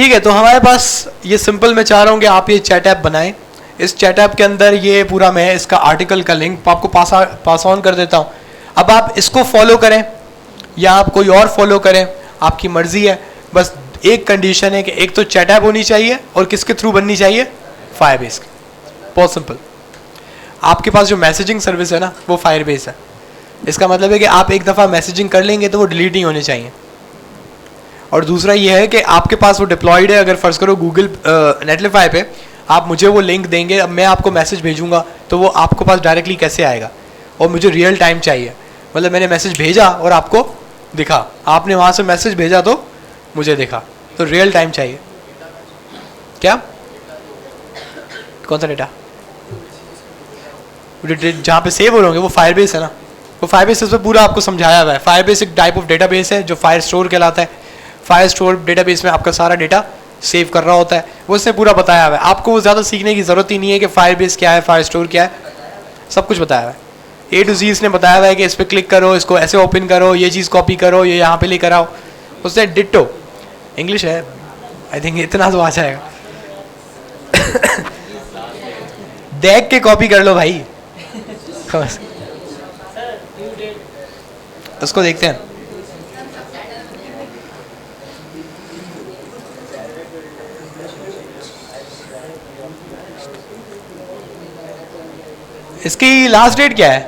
ठीक है, तो हमारे पास ये सिंपल, मैं चाह रहा हूँ कि आप ये चैट ऐप बनाएं। इस चैट ऐप के अंदर ये पूरा मैं इसका आर्टिकल का लिंक आपको पास ऑन कर देता हूँ। अब आप इसको फॉलो करें या आप कोई और फॉलो करें, आपकी मर्जी है। बस एक कंडीशन है कि एक तो चैट ऐप होनी चाहिए और किसके थ्रू बननी चाहिए, फायरबेस की। बहुत सिंपल। आपके पास जो मैसेजिंग सर्विस है ना वो फायरबेस है। इसका मतलब है कि आप एक दफ़ा मैसेजिंग कर लेंगे तो वो डिलीट नहीं होने चाहिए। और दूसरा ये है कि आपके पास वो डिप्लॉयड है। अगर फर्ज करो गूगल नेटलिफाई पे आप मुझे वो लिंक देंगे, अब मैं आपको मैसेज भेजूंगा तो वो आपको पास डायरेक्टली कैसे आएगा, और मुझे रियल टाइम चाहिए। मतलब मैंने मैसेज भेजा और आपको दिखा, आपने वहाँ से मैसेज भेजा तो मुझे दिखा, तो रियल टाइम चाहिए। क्या, कौन सा डेटा? जहाँ पे सेव हो रहे होंगे वो फायरबेस है ना, वो फायरबेस इसमें पूरा आपको समझाया हुआ है। फायरबेस एक टाइप ऑफ डेटाबेस है जो फायर स्टोर कहलाता है। फायर स्टोर डेटाबेस में आपका सारा डेटा सेव कर रहा होता है, वो इसने पूरा बताया हुआ है। आपको वो ज़्यादा सीखने की ज़रूरत ही नहीं है कि फायरबेस क्या है, फायर स्टोर क्या है, सब कुछ बताया हुआ है। A to Z इसने बताया हुआ है कि इस पर क्लिक करो, इसको ऐसे ओपन करो, ये चीज़ कॉपी करो, ये यहाँ पे लेकर आओ। उसने डिट्टो, इंग्लिश है आई थिंक, इतना तो आ जाएगा। देख के कॉपी कर लो भाई। उसको देखते हैं। इसकी लास्ट डेट क्या है?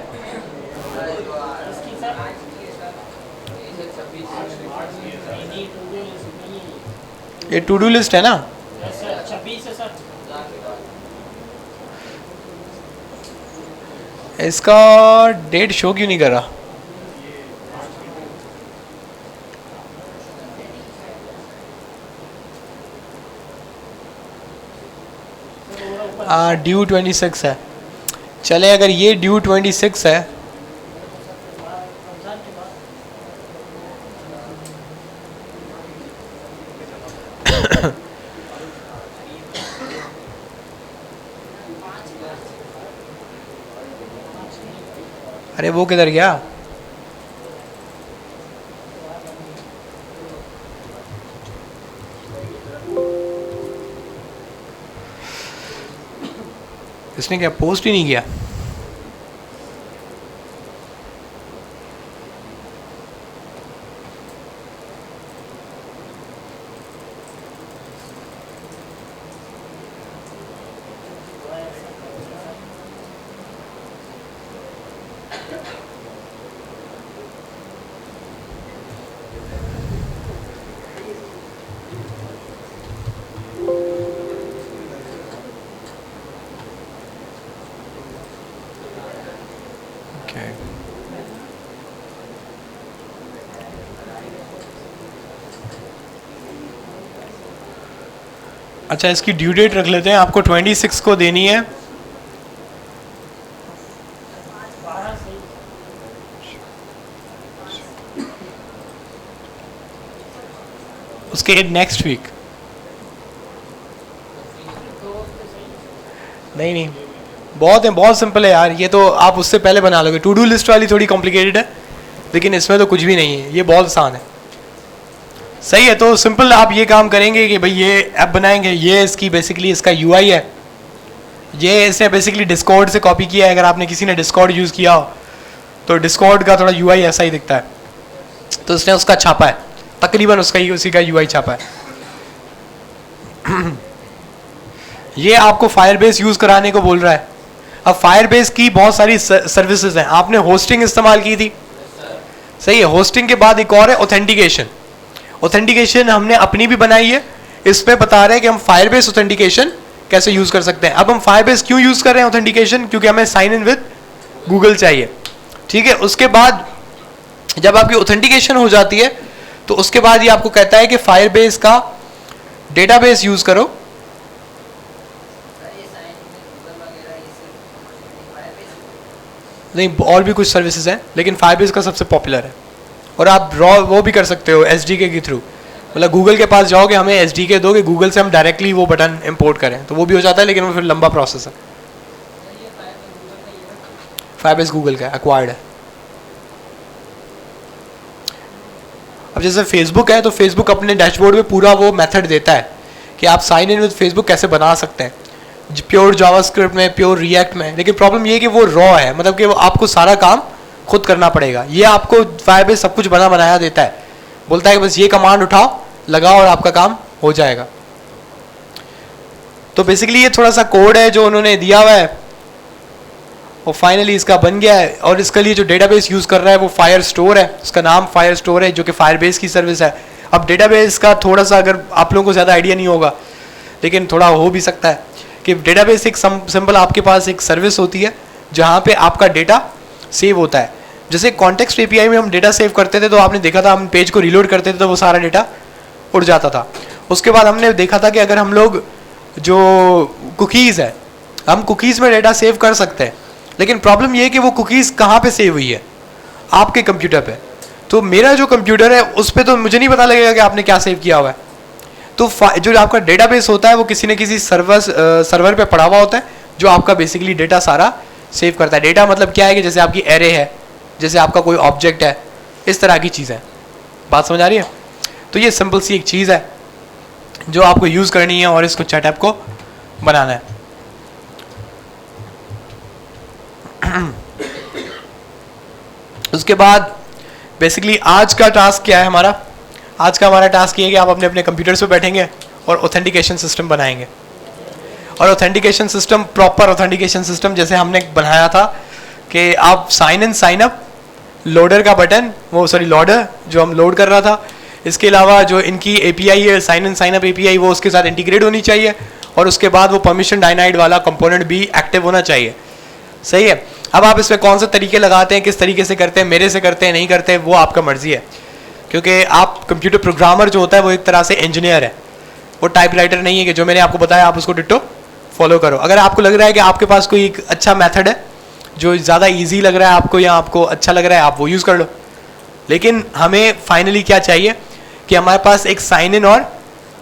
ये टू डू लिस्ट है ना? इसका डेट शो क्यों नहीं कर रहा? ड्यू 26 है। चले, अगर ये ड्यू 26 है अरे वो किधर गया? इसने क्या पोस्ट ही नहीं किया? अच्छा, इसकी ड्यू डेट रख लेते हैं। आपको 26 को देनी है। उसके नेक्स्ट वीक। नहीं नहीं, बहुत है, बहुत सिंपल है यार। ये तो आप उससे पहले बना लोगे। टू डू लिस्ट वाली थोड़ी कॉम्प्लिकेटेड है, लेकिन इसमें तो कुछ भी नहीं है, ये बहुत आसान है। सही है, तो सिंपल आप ये काम करेंगे कि भाई ये ऐप बनाएंगे। ये इसकी बेसिकली इसका यूआई है। ये इसने बेसिकली डिस्कॉर्ड से कॉपी किया है। अगर आपने किसी ने डिस्कॉर्ड यूज़ किया हो तो डिस्कॉर्ड का थोड़ा यूआई ऐसा ही दिखता है, तो इसने उसका छापा है, तकरीबन उसका ही उसी का यूआई छापा है। ये आपको फायरबेस यूज़ कराने को बोल रहा है। अब फायरबेस की बहुत सारी सर्विसेज हैं। आपने होस्टिंग इस्तेमाल की थी, सही है। होस्टिंग के बाद एक और है ऑथेंटिकेशन। ऑथेंटिकेशन हमने अपनी भी बनाई है। इसमें बता रहे हैं कि हम फायरबेस ऑथेंटिकेशन कैसे यूज कर सकते हैं। अब हम फायरबेस क्यों यूज कर रहे हैं ऑथेंटिकेशन? क्योंकि हमें साइन इन विद गूगल चाहिए, ठीक है। उसके बाद जब आपकी ऑथेंटिकेशन हो जाती है तो उसके बाद ये आपको कहता है कि फायरबेस का डेटाबेस यूज करो। नहीं, और भी कुछ सर्विसेज हैं, लेकिन फायरबेस का सबसे पॉपुलर है। और आप वो भी कर सकते हो एसडीके के थ्रू। मतलब गूगल के पास जाओगे, हमें एसडीके दोगे, गूगल से हम डायरेक्टली वो बटन इंपोर्ट करें, तो वो भी हो जाता है, लेकिन वो फिर लंबा प्रोसेस है। फायरबेस गूगल का एक्वायर्ड है। अब जैसे फेसबुक है, तो फेसबुक अपने डैशबोर्ड में पूरा वो मेथड देता है कि आप साइन इन विद फेसबुक कैसे बना सकते हैं प्योर जावास्क्रिप्ट में, प्योर रिएक्ट में। लेकिन प्रॉब्लम ये है कि वो रॉ है, मतलब कि वो आपको सारा काम खुद करना पड़ेगा। ये आपको फायरबेस सब कुछ बना बनाया देता है, बोलता है कि बस ये कमांड उठाओ, लगाओ और आपका काम हो जाएगा। तो बेसिकली ये थोड़ा सा कोड है जो उन्होंने दिया हुआ है और फाइनली इसका बन गया है। और इसके लिए जो डेटाबेस यूज़ कर रहा है वो फायर स्टोर है, उसका नाम फायर स्टोर है, जो कि फायरबेस की सर्विस है। अब डेटाबेस का थोड़ा सा अगर आप लोगों को ज़्यादा आइडिया नहीं होगा, लेकिन थोड़ा हो भी सकता है कि डेटाबेस एक सिंपल आपके पास एक सर्विस होती है जहाँ पे आपका डेटा सेव होता है। जैसे कॉन्टेक्स्ट एपीआई में हम डेटा सेव करते थे तो आपने देखा था हम पेज को रीलोड करते थे तो वो सारा डेटा उड़ जाता था। उसके बाद हमने देखा था कि अगर हम लोग जो कुकीज़ है, हम कुकीज़ में डेटा सेव कर सकते हैं, लेकिन प्रॉब्लम ये है कि वो कुकीज़ कहाँ पे सेव हुई है, आपके कंप्यूटर पे। तो मेरा जो कंप्यूटर है उस पर तो मुझे नहीं पता लगेगा कि आपने क्या सेव किया हुआ है। तो जो आपका डेटाबेस होता है वो किसी न किसी सर्वर पे पड़ा हुआ होता है जो आपका बेसिकली डेटा सारा सेव करता है। डेटा मतलब क्या है कि जैसे आपकी एरे है, जैसे आपका कोई ऑब्जेक्ट है, इस तरह की चीज़ है। बात समझ आ रही है? तो ये सिंपल सी एक चीज़ है जो आपको यूज़ करनी है और इसको चैट ऐप को बनाना है। उसके बाद बेसिकली आज का टास्क क्या है हमारा? आज का हमारा टास्क ये है कि आप अपने अपने कंप्यूटर्स पे बैठेंगे और ऑथेंटिकेशन सिस्टम बनाएंगे। और authentication system, proper authentication system जैसे हमने बनाया था कि आप sign in sign up, loader का बटन, वो सॉरी लोडर जो हम लोड कर रहा था, इसके अलावा जो इनकी एपीआई है sign in sign up API, वो उसके साथ इंटीग्रेट होनी चाहिए और उसके बाद वो परमिशन डायनाइड वाला कंपोनेंट भी एक्टिव होना चाहिए। सही है। अब आप इसमें कौन से तरीके लगाते हैं, किस तरीके से करते हैं, मेरे से करते हैं, नहीं करते, वो आपका मर्जी है। क्योंकि आप कंप्यूटर प्रोग्रामर जो होता है वो एक तरह से इंजीनियर है, वो टाइप राइटर नहीं है कि जो मैंने आपको बताया आप उसको डिट्टो फॉलो करो। अगर आपको लग रहा है कि आपके पास कोई एक अच्छा मेथड है जो ज़्यादा इजी लग रहा है आपको या आपको अच्छा लग रहा है, आप वो यूज़ कर लो। लेकिन हमें फाइनली क्या चाहिए कि हमारे पास एक साइन इन और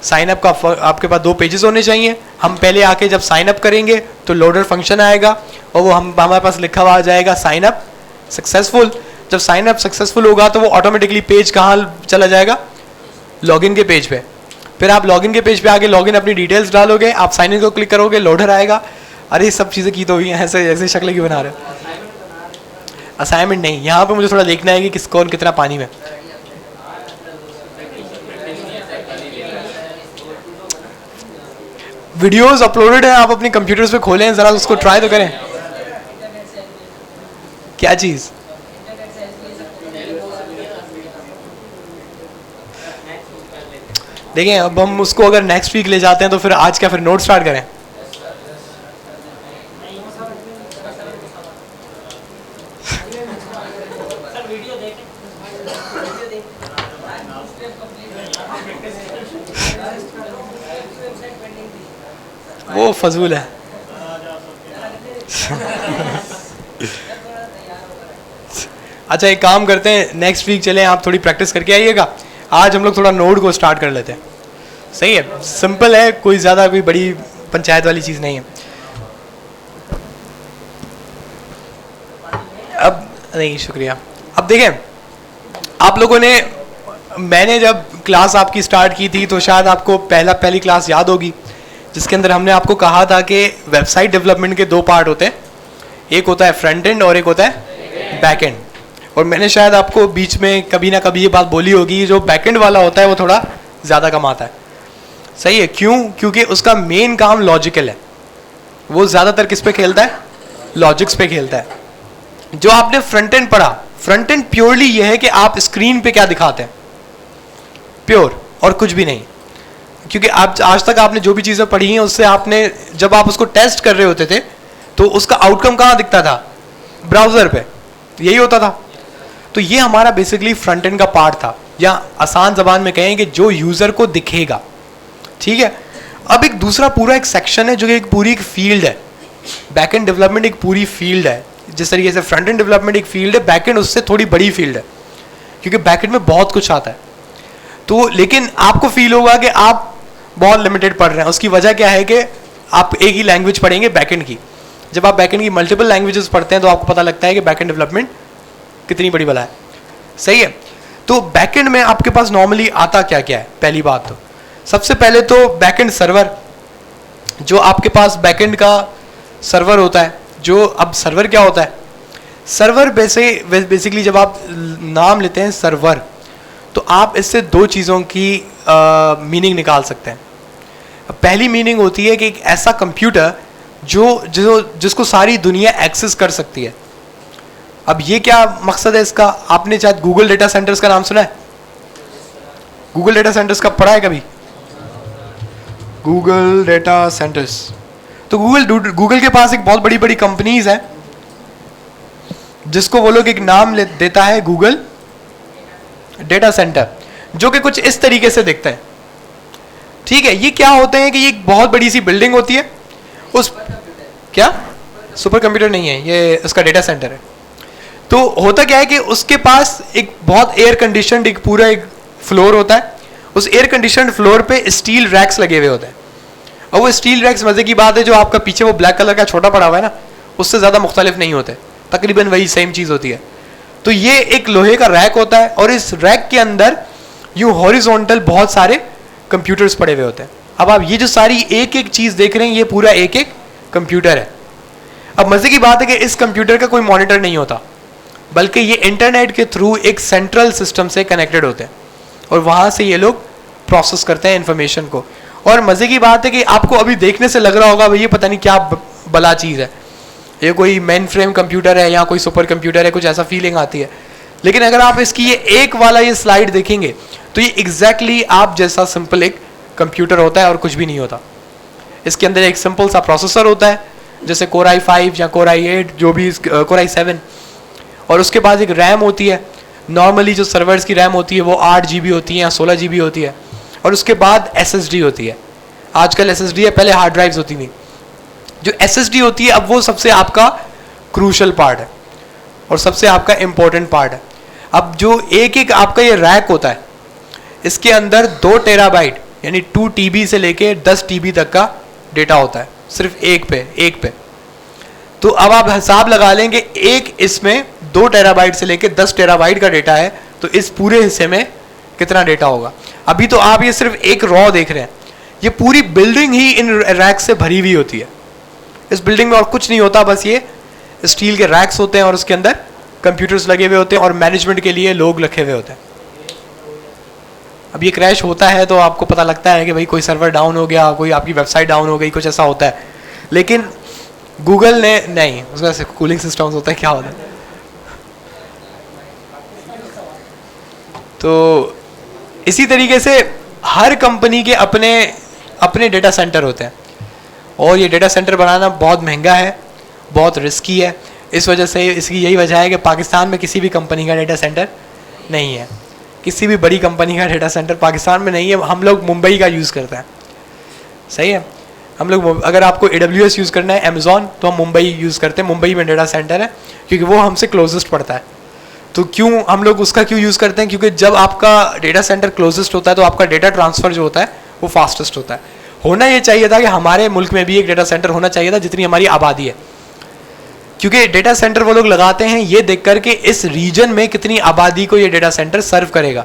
साइन अप का आपके पास 2 पेजेस होने चाहिए। हम पहले आके जब साइन अप करेंगे तो लोडर फंक्शन आएगा और वो हमारे पास लिखा हुआ आ जाएगा साइन अप सक्सेसफुल। जब साइन अप सक्सेसफुल होगा तो वो ऑटोमेटिकली पेज कहाँ चला जाएगा? लॉगिन के पेज पे। फिर आप लॉगिन के पेज पे आके लॉगिन अपनी डिटेल्स डालोगे, आप साइन इन को क्लिक करोगे, लोडर आएगा। अरे ये सब चीज़ें की तो हुई हैं, ऐसे ऐसे शक्ल की बना रहे हो। असाइनमेंट नहीं, यहाँ पे मुझे थोड़ा देखना है कि किस कौन कितना पानी में। वीडियोस अपलोडेड है, आप अपने कंप्यूटर्स पे खोलें, ज़रा उसको ट्राई तो करें। क्या चीज़? देखें, अब हम उसको अगर नेक्स्ट वीक ले जाते हैं तो फिर आज क्या फिर नोट स्टार्ट करें? वो फजूल है। अच्छा एक काम करते हैं, नेक्स्ट वीक चलें, आप थोड़ी प्रैक्टिस करके आइएगा। आज हम लोग थोड़ा नोड को स्टार्ट कर लेते हैं। सही है, सिंपल है, कोई ज़्यादा कोई बड़ी पंचायत वाली चीज़ नहीं है। अब नहीं, शुक्रिया। अब देखें, आप लोगों ने, मैंने जब क्लास आपकी स्टार्ट की थी तो शायद आपको पहली क्लास याद होगी जिसके अंदर हमने आपको कहा था कि वेबसाइट डेवलपमेंट के 2 पार्ट होते हैं, एक होता है फ्रंट एंड और एक होता है बैक एंड। और मैंने शायद आपको बीच में कभी ना कभी ये बात बोली होगी, जो बैक एंड वाला होता है वो थोड़ा ज़्यादा कमाता है। सही है, क्यों? क्योंकि उसका मेन काम लॉजिकल है, वो ज़्यादातर किस पे खेलता है? लॉजिक्स पे खेलता है। जो आपने फ्रंट एंड पढ़ा, फ्रंट एंड प्योरली ये है कि आप स्क्रीन पे क्या दिखाते हैं, प्योर, और कुछ भी नहीं। क्योंकि आप आज तक आपने जो भी चीज़ें पढ़ी हैं उससे आपने, जब आप उसको टेस्ट कर रहे होते थे तो उसका आउटकम कहाँ दिखता था? ब्राउज़र पे, यही होता था। तो ये हमारा बेसिकली फ्रंट एंड का पार्ट था, या आसान जबान में कहें कि जो यूज़र को दिखेगा। ठीक है। अब एक दूसरा पूरा एक सेक्शन है जो कि एक पूरी एक फील्ड है। बैक एंड डेवलपमेंट एक पूरी फील्ड है। जिस तरीके से फ्रंट एंड डेवलपमेंट एक फील्ड है, बैक एंड उससे थोड़ी बड़ी फील्ड है, क्योंकि बैक एंड में बहुत कुछ आता है। तो लेकिन आपको फील होगा कि आप बहुत लिमिटेड पढ़ रहे हैं। उसकी वजह क्या है कि आप एक ही लैंग्वेज पढ़ेंगे बैकएंड की। जब आप बैकएंड की मल्टीपल लैंग्वेजेस पढ़ते हैं तो आपको पता लगता है कि बैकएंड डेवलपमेंट कितनी बड़ी बला है। सही है। तो बैकएंड में आपके पास नॉर्मली आता क्या क्या है? पहली बात तो सबसे पहले तो बैकएंड सर्वर, जो आपके पास बैकएंड का सर्वर होता है। जो अब सर्वर क्या होता है, सर्वर बेसिकली जब आप नाम लेते हैं सर्वर, तो आप इससे दो चीज़ों की मीनिंग निकाल सकते हैं। पहली मीनिंग होती है कि एक ऐसा कंप्यूटर जिसको सारी दुनिया एक्सेस कर सकती है। अब ये क्या मकसद है इसका, आपने शायद गूगल डेटा सेंटर्स का नाम सुना है? गूगल डेटा सेंटर्स का पढ़ा है कभी? गूगल डेटा सेंटर्स, तो गूगल के पास एक बहुत बड़ी बड़ी कंपनीज है जिसको वो लोग एक नाम देता है गूगल डेटा सेंटर, जो कि कुछ इस तरीके से दिखता है। ठीक है, ये क्या होते हैं कि ये एक बहुत बड़ी सी बिल्डिंग होती है, उस क्या सुपर कंप्यूटर नहीं है ये, उसका डेटा सेंटर है। तो होता क्या है कि उसके पास एक बहुत एयर कंडीशनड एक पूरा एक फ्लोर होता है। उस एयर कंडीशनड फ्लोर पे स्टील रैक्स लगे हुए होते हैं, और वो स्टील रैक्स, मजे की बात है, जो आपका पीछे वो ब्लैक कलर का छोटा पड़ा हुआ है ना, उससे ज़्यादा मुख्तलिफ नहीं होते, तकरीबन वही सेम चीज़ होती है। तो ये एक लोहे का रैक होता है, और इस रैक के अंदर यूँ हॉरिजॉन्टल बहुत सारे कंप्यूटर्स पड़े हुए होते हैं। अब आप ये जो सारी एक एक चीज़ देख रहे हैं, ये पूरा एक एक कंप्यूटर है। अब मज़े की बात है कि इस कंप्यूटर का कोई मॉनिटर नहीं होता, बल्कि ये इंटरनेट के थ्रू एक सेंट्रल सिस्टम से कनेक्टेड होते हैं, और वहाँ से ये लोग प्रोसेस करते हैं इंफॉर्मेशन को। और मज़े की बात है कि आपको अभी देखने से लग रहा होगा भाई ये पता नहीं क्या बला चीज़ है, ये कोई मेन फ्रेम कंप्यूटर है या कोई सुपर कंप्यूटर है, कुछ ऐसा फीलिंग आती है। लेकिन अगर आप इसकी ये एक वाला ये स्लाइड देखेंगे तो ये एग्जैक्टली आप जैसा सिंपल एक कंप्यूटर होता है और कुछ भी नहीं होता। इसके अंदर एक सिंपल सा प्रोसेसर होता है, जैसे Core i5 या Core i8, जो भी Core i7, और उसके बाद एक रैम होती है। नॉर्मली जो सर्वर्स की रैम होती है वो 8 GB होती है या 16 GB होती है, और उसके बाद SSD होती है। आजकल SSD है, पहले हार्ड ड्राइव्स होती थी। जो SSD होती है अब वो सबसे आपका क्रूशल पार्ट है और सबसे आपका इम्पोर्टेंट पार्ट है। अब जो एक एक आपका ये रैक होता है, इसके अंदर 2 टेराबाइट यानी 2 TB से लेके 10 TB तक का डेटा होता है, सिर्फ एक पे। तो अब आप हिसाब लगा लेंगे, एक इसमें 2 टेराबाइट से लेके 10 टेराबाइट का डेटा है, तो इस पूरे हिस्से में कितना डेटा होगा। अभी तो आप ये सिर्फ एक रॉ देख रहे हैं, ये पूरी बिल्डिंग ही इन रैक से भरी हुई होती है। इस बिल्डिंग में और कुछ नहीं होता, बस ये स्टील के रैक्स होते हैं और उसके अंदर कंप्यूटर्स लगे हुए होते हैं और मैनेजमेंट के लिए लोग रखे हुए होते हैं। अब ये क्रैश होता है तो आपको पता लगता है कि भाई कोई सर्वर डाउन हो गया, कोई आपकी वेबसाइट डाउन हो गई, कुछ ऐसा होता है। लेकिन गूगल ने नहीं, उसका कूलिंग सिस्टम्स होता है, क्या होता है। तो इसी तरीके से हर कंपनी के अपने अपने डेटा सेंटर होते हैं, और ये डेटा सेंटर बनाना बहुत महंगा है, बहुत रिस्की है। इस वजह से इसकी यही वजह है कि पाकिस्तान में किसी भी कंपनी का डेटा सेंटर नहीं है, किसी भी बड़ी कंपनी का डेटा सेंटर पाकिस्तान में नहीं है। हम लोग मुंबई का यूज़ करते हैं, सही है। हम लोग, अगर आपको AWS यूज़ करना है, अमेज़ॉन, तो हम मुंबई यूज़ करते हैं। मुंबई में डेटा सेंटर है क्योंकि वो हमसे क्लोजेस्ट पड़ता है। तो क्यों हम लोग उसका क्यों यूज़ करते हैं, क्योंकि जब आपका डेटा सेंटर क्लोजेस्ट होता है तो आपका डेटा ट्रांसफ़र जो होता है वो फास्टेस्ट होता है। होना ये चाहिए था कि हमारे मुल्क में भी एक डेटा सेंटर होना चाहिए था जितनी हमारी आबादी है, क्योंकि डेटा सेंटर वो लोग लगाते हैं ये देख कर के इस रीजन में कितनी आबादी को ये डेटा सेंटर सर्व करेगा।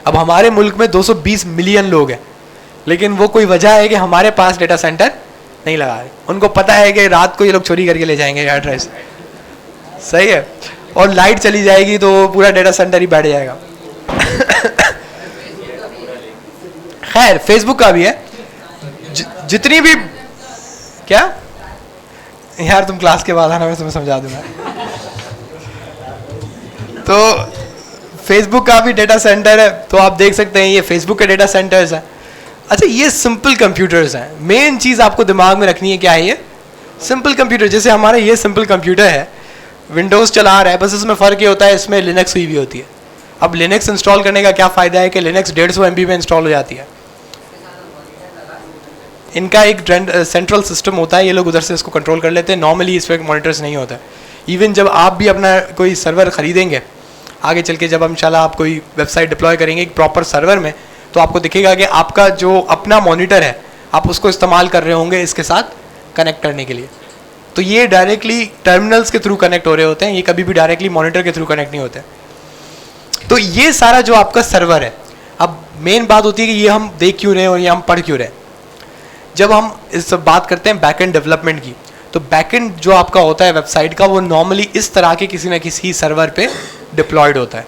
अब हमारे मुल्क में 220 मिलियन लोग हैं, लेकिन वो कोई वजह है कि हमारे पास डेटा सेंटर नहीं लगा रहे। उनको पता है कि रात को ये लोग चोरी करके ले जाएंगे हार्ड ड्राइव, सही है, और लाइट चली जाएगी तो पूरा डेटा सेंटर ही बैठ जाएगा। खैर, फेसबुक का भी है, जितनी भी, क्या यार तुम क्लास के बाद आना, मैं तुम्हें समझा दूंगा। तो फेसबुक का भी डेटा सेंटर है, तो आप देख सकते हैं ये फेसबुक के डेटा सेंटर्स हैं। अच्छा, ये सिंपल कंप्यूटर्स हैं। मेन चीज़ आपको दिमाग में रखनी है क्या है, ये सिंपल कंप्यूटर। जैसे हमारा ये सिंपल कंप्यूटर है, विंडोज़ चला रहा है, बस इसमें फ़र्क ये होता है इसमें लिनक्स हुई भी होती है। अब लिनक्स इंस्टॉल करने का क्या फ़ायदा है कि लिनक्स 150 MB में इंस्टॉल हो जाती है। इनका एक सेंट्रल सिस्टम होता है, ये लोग उधर से इसको कंट्रोल कर लेते हैं। नॉर्मली इस पर मॉनिटर्स नहीं होता। इवन जब आप भी अपना कोई सर्वर ख़रीदेंगे आगे चल के, जब इंशाल्लाह आप कोई वेबसाइट डिप्लॉय करेंगे एक प्रॉपर सर्वर में, तो आपको दिखेगा कि आपका जो अपना मॉनिटर है आप उसको इस्तेमाल कर रहे होंगे इसके साथ कनेक्ट करने के लिए। तो ये डायरेक्टली टर्मिनल्स के थ्रू कनेक्ट हो रहे होते हैं, ये कभी भी डायरेक्टली मॉनिटर के थ्रू कनेक्ट नहीं होते। तो ये सारा जो आपका सर्वर है, अब मेन बात होती है कि ये हम देख क्यों रहे हैं और ये हम पढ़ क्यों रहे हैं। जब हम इस बात करते हैं बैकएंड डेवलपमेंट की, तो बैकएंड जो आपका होता है वेबसाइट का, वो नॉर्मली इस तरह के किसी ना किसी सर्वर पे डिप्लॉयड होता है।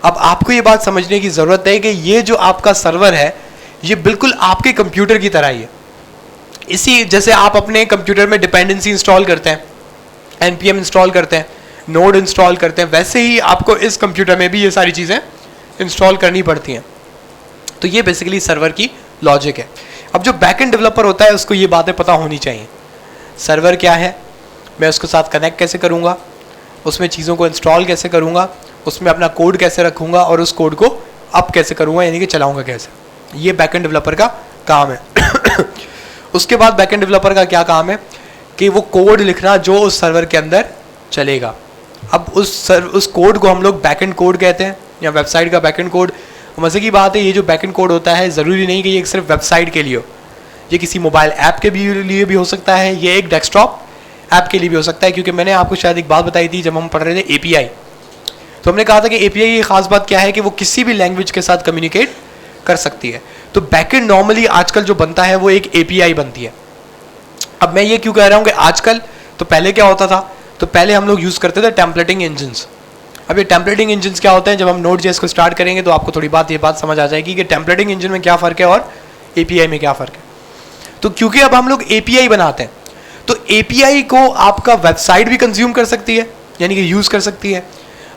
अब आपको ये बात समझने की ज़रूरत है कि ये जो आपका सर्वर है ये बिल्कुल आपके कंप्यूटर की तरह ही है। इसी जैसे आप अपने कंप्यूटर में डिपेंडेंसी इंस्टॉल करते हैं, npm इंस्टॉल करते हैं, नोड इंस्टॉल करते हैं, वैसे ही आपको इस कंप्यूटर में भी ये सारी चीज़ें इंस्टॉल करनी पड़ती हैं। तो ये बेसिकली सर्वर की लॉजिक है। अब जो बैकएंड डेवलपर होता है उसको ये बातें पता होनी चाहिए, सर्वर क्या है, मैं उसके साथ कनेक्ट कैसे करूँगा, उसमें चीज़ों को इंस्टॉल कैसे करूँगा, उसमें अपना कोड कैसे रखूँगा और उस कोड को अप कैसे करूँगा, यानी कि चलाऊँगा कैसे। ये बैकएंड डेवलपर का काम है। उसके बाद बैकएंड डेवलपर का क्या काम है कि वो कोड लिखना जो उस सर्वर के अंदर चलेगा। अब उस कोड को हम लोग बैकएंड कोड कहते हैं या वेबसाइट का बैकएंड कोड। मज़े की बात है, ये जो बैकएंड कोड होता है ज़रूरी नहीं कि ये सिर्फ वेबसाइट के लिए हो, ये किसी मोबाइल ऐप के लिए भी हो सकता है, ये एक डेस्कटॉप ऐप के लिए भी हो सकता है। क्योंकि मैंने आपको शायद एक बात बताई थी जब हम पढ़ रहे थे API, तो हमने कहा था कि API की खास बात क्या है कि वो किसी भी लैंग्वेज के साथ कम्युनिकेट कर सकती है। तो बैकएंड नॉर्मली आजकल जो बनता है वो एक API बनती है। अब मैं ये क्यों कह रहा हूँ कि आजकल, तो पहले क्या होता था, तो पहले हम लोग यूज़ करते थे टेम्पलेटिंग इंजन्स। अब ये टेम्पलेटिंग इंजन्स क्या होते हैं, जब हम Node.js को स्टार्ट करेंगे तो आपको थोड़ी ये बात समझ आ जाएगी कि टेम्पलेटिंग इंजन में क्या फ़र्क है और API में क्या फ़र्क है। तो क्योंकि अब हम लोग API बनाते हैं, तो API को आपका वेबसाइट भी कंज्यूम कर सकती है, यानी कि यूज़ कर सकती है,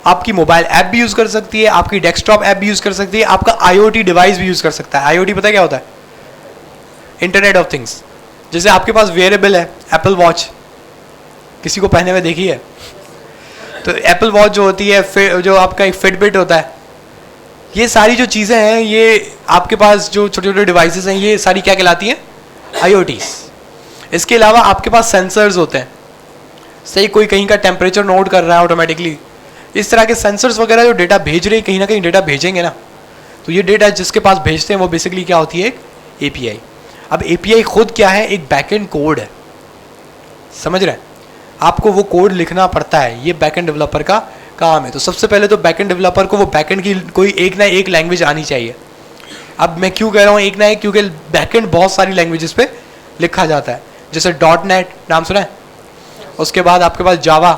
आपकी मोबाइल ऐप भी यूज़ कर सकती है, आपकी डेस्कटॉप ऐप भी यूज़ कर सकती है, आपका IoT डिवाइस भी यूज़ कर सकता है। IoT पता है क्या होता है? Internet of things. जैसे आपके पास वेयरेबल है एप्पल वॉच, किसी को पहने हुए देखी है? तो एप्पल वॉच जो होती है, जो आपका एक फिटबिट होता है, ये सारी जो चीज़ें हैं, ये आपके पास जो छोटे छोटे डिवाइसेस हैं, ये सारी क्या कहलाती हैं? IoTs। इसके अलावा आपके पास सेंसर्स होते हैं, सही, कोई कहीं का टेम्परेचर नोट कर रहा है ऑटोमेटिकली, इस तरह के सेंसर्स वगैरह जो डेटा भेज रहे हैं, कहीं ना कहीं डेटा भेजेंगे ना, तो ये डेटा जिसके पास भेजते हैं वो बेसिकली क्या होती है? एक API। अब API खुद क्या है? एक बैकएंड कोड है, समझ रहे हैं? आपको वो कोड लिखना पड़ता है, ये बैकएंड डेवलपर का काम है। तो सबसे पहले तो बैकएंड डेवलपर को वो बैकएंड की कोई एक ना एक लैंग्वेज आनी चाहिए। अब मैं क्यों कह रहा हूँ एक ना एक, क्योंकि बैकएंड बहुत सारी लैंग्वेजेस पे लिखा जाता है। जैसे .NET नाम सुना है, उसके बाद आपके पास जावा,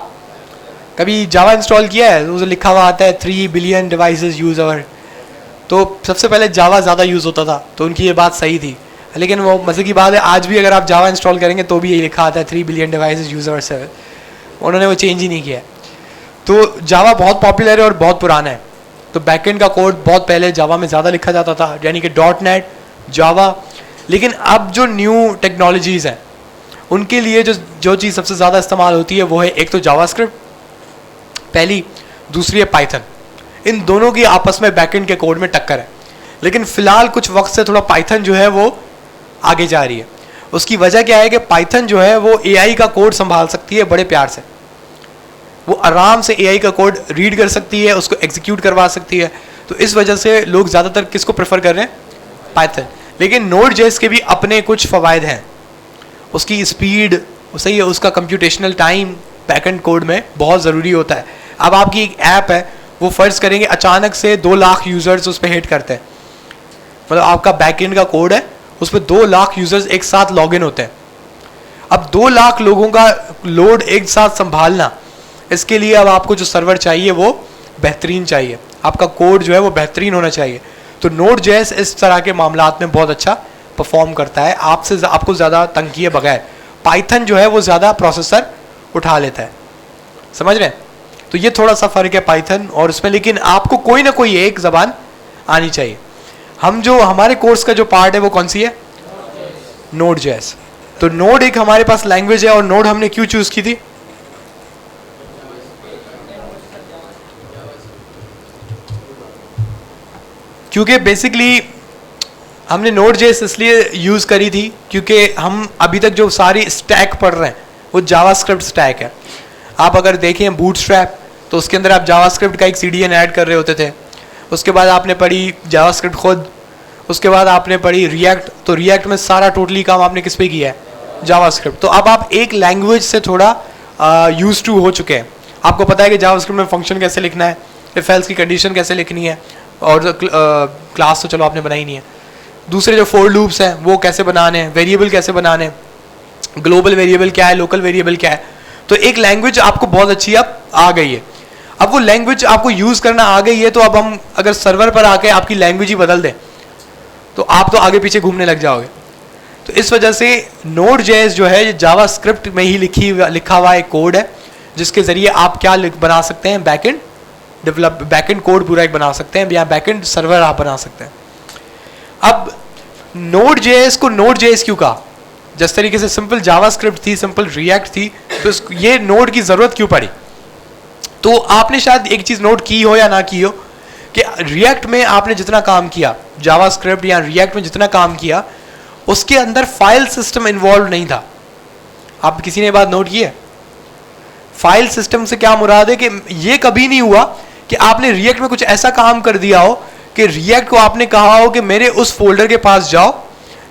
कभी जावा इंस्टॉल किया है? उसे लिखा हुआ आता है 3 बिलियन डिवाइसेस यूज अवर। तो सबसे पहले जावा ज़्यादा यूज़ होता था, तो उनकी ये बात सही थी, लेकिन वो मज़े की बात है आज भी अगर आप जावा इंस्टॉल करेंगे तो भी यही लिखा आता है 3 बिलियन डिवाइसेस यूज अवर सर्वर। उन्होंने वो चेंज ही नहीं किया। तो जावा बहुत पॉपुलर है और बहुत पुराना है। तो बैकएंड का कोड बहुत पहले जावा में ज़्यादा लिखा जाता था, यानी कि .NET, जावा। लेकिन अब जो न्यू टेक्नोलॉजीज़ हैं उनके लिए जो चीज़ सबसे ज़्यादा इस्तेमाल होती है वो है एक तो जावास्क्रिप्ट पहली, दूसरी है पाइथन। इन दोनों की आपस में बैकएंड के कोड में टक्कर है। लेकिन फ़िलहाल कुछ वक्त से थोड़ा पाइथन जो है वो आगे जा रही है। उसकी वजह क्या है कि पाइथन जो है वो AI का कोड संभाल सकती है बड़े प्यार से। वो आराम से AI का कोड रीड कर सकती है, उसको एग्जीक्यूट करवा सकती है। तो इस वजह से लोग ज़्यादातर किसको प्रेफर कर रहे हैं? पाइथन। लेकिन Node.js के भी अपने कुछ फ़वायद हैं। उसकी स्पीड सही है, उसका कंप्यूटेशनल टाइम बैकएंड कोड में बहुत ज़रूरी होता है। अब आपकी एक ऐप है, वो फ़र्ज़ करेंगे अचानक से 2 लाख यूज़र्स उस पर हिट करते हैं, मतलब आपका बैकएंड का कोड है उस पर 2 लाख यूज़र्स एक साथ लॉगिन होते हैं। अब 2 लाख लोगों का लोड एक साथ संभालना, इसके लिए अब आपको जो सर्वर चाहिए वो बेहतरीन चाहिए, आपका कोड जो है वो बेहतरीन होना चाहिए। तो Node.js इस तरह के मामलात में बहुत अच्छा परफॉर्म करता है, आपको ज़्यादा तंग किए बगैर। पाइथन जो है वो ज़्यादा प्रोसेसर उठा लेता है, समझ रहे हैं? तो ये थोड़ा सा फ़र्क है पाइथन और उसमें। लेकिन आपको कोई ना कोई एक ज़बान आनी चाहिए। हमारे कोर्स का जो पार्ट है वो कौन सी है? Node.js। तो नोड एक हमारे पास लैंग्वेज है। और नोड हमने क्यों चूज़ की थी? क्योंकि बेसिकली हमने Node.js इसलिए यूज़ करी थी क्योंकि हम अभी तक जो सारी स्टैक पढ़ रहे हैं वो जावास्क्रिप्ट स्टैक है। आप अगर देखें बूटस्ट्रैप, तो उसके अंदर आप जावास्क्रिप्ट का एक CDN ऐड कर रहे होते थे। उसके बाद आपने पढ़ी जावास्क्रिप्ट खुद, उसके बाद आपने पढ़ी रिएक्ट। तो रिएक्ट में सारा टोटली काम आपने किस पे किया है? जावास्क्रिप्ट। तो अब आप एक लैंग्वेज से थोड़ा यूज टू हो चुके हैं। आपको पता है कि जावास्क्रिप्ट में फंक्शन कैसे लिखना है, इफ एल्स की कंडीशन कैसे लिखनी है, और क्लास तो चलो आपने बनाई नहीं है। दूसरे जो फोर लूप्स हैं वो कैसे बनाने हैं, वेरिएबल कैसे बनाने हैं, ग्लोबल वेरिएबल क्या है, लोकल वेरिएबल क्या है। तो एक लैंग्वेज आपको बहुत अच्छी अब आ गई है। अब वो लैंग्वेज आपको यूज करना आ गई है, तो अब हम अगर सर्वर पर आके आपकी लैंग्वेज ही बदल दें तो आप तो आगे पीछे घूमने लग जाओगे। तो इस वजह से Node.js जो है ये जावास्क्रिप्ट में ही लिखा हुआ एक कोड है, जिसके जरिए आप क्या बना सकते हैं, बैकएंड कोड पूरा एक बना सकते हैं, या बैकएंड सर्वर आप बना सकते हैं। अब Node.js को Node.js क्यों कहा? जिस तरीके से सिंपल जावास्क्रिप्ट थी, सिंपल रिएक्ट थी, तो ये नोड की जरूरत क्यों पड़ी? तो आपने शायद एक चीज नोट की हो या ना की हो कि रिएक्ट में आपने जितना काम किया, जावास्क्रिप्ट या रिएक्ट में जितना काम किया, उसके अंदर फाइल सिस्टम इन्वॉल्व नहीं था। आप किसी ने बात नोट की है? फाइल सिस्टम से क्या मुराद है कि ये कभी नहीं हुआ कि आपने रिएक्ट में कुछ ऐसा काम कर दिया हो कि रिएक्ट को आपने कहा हो कि मेरे उस फोल्डर के पास जाओ,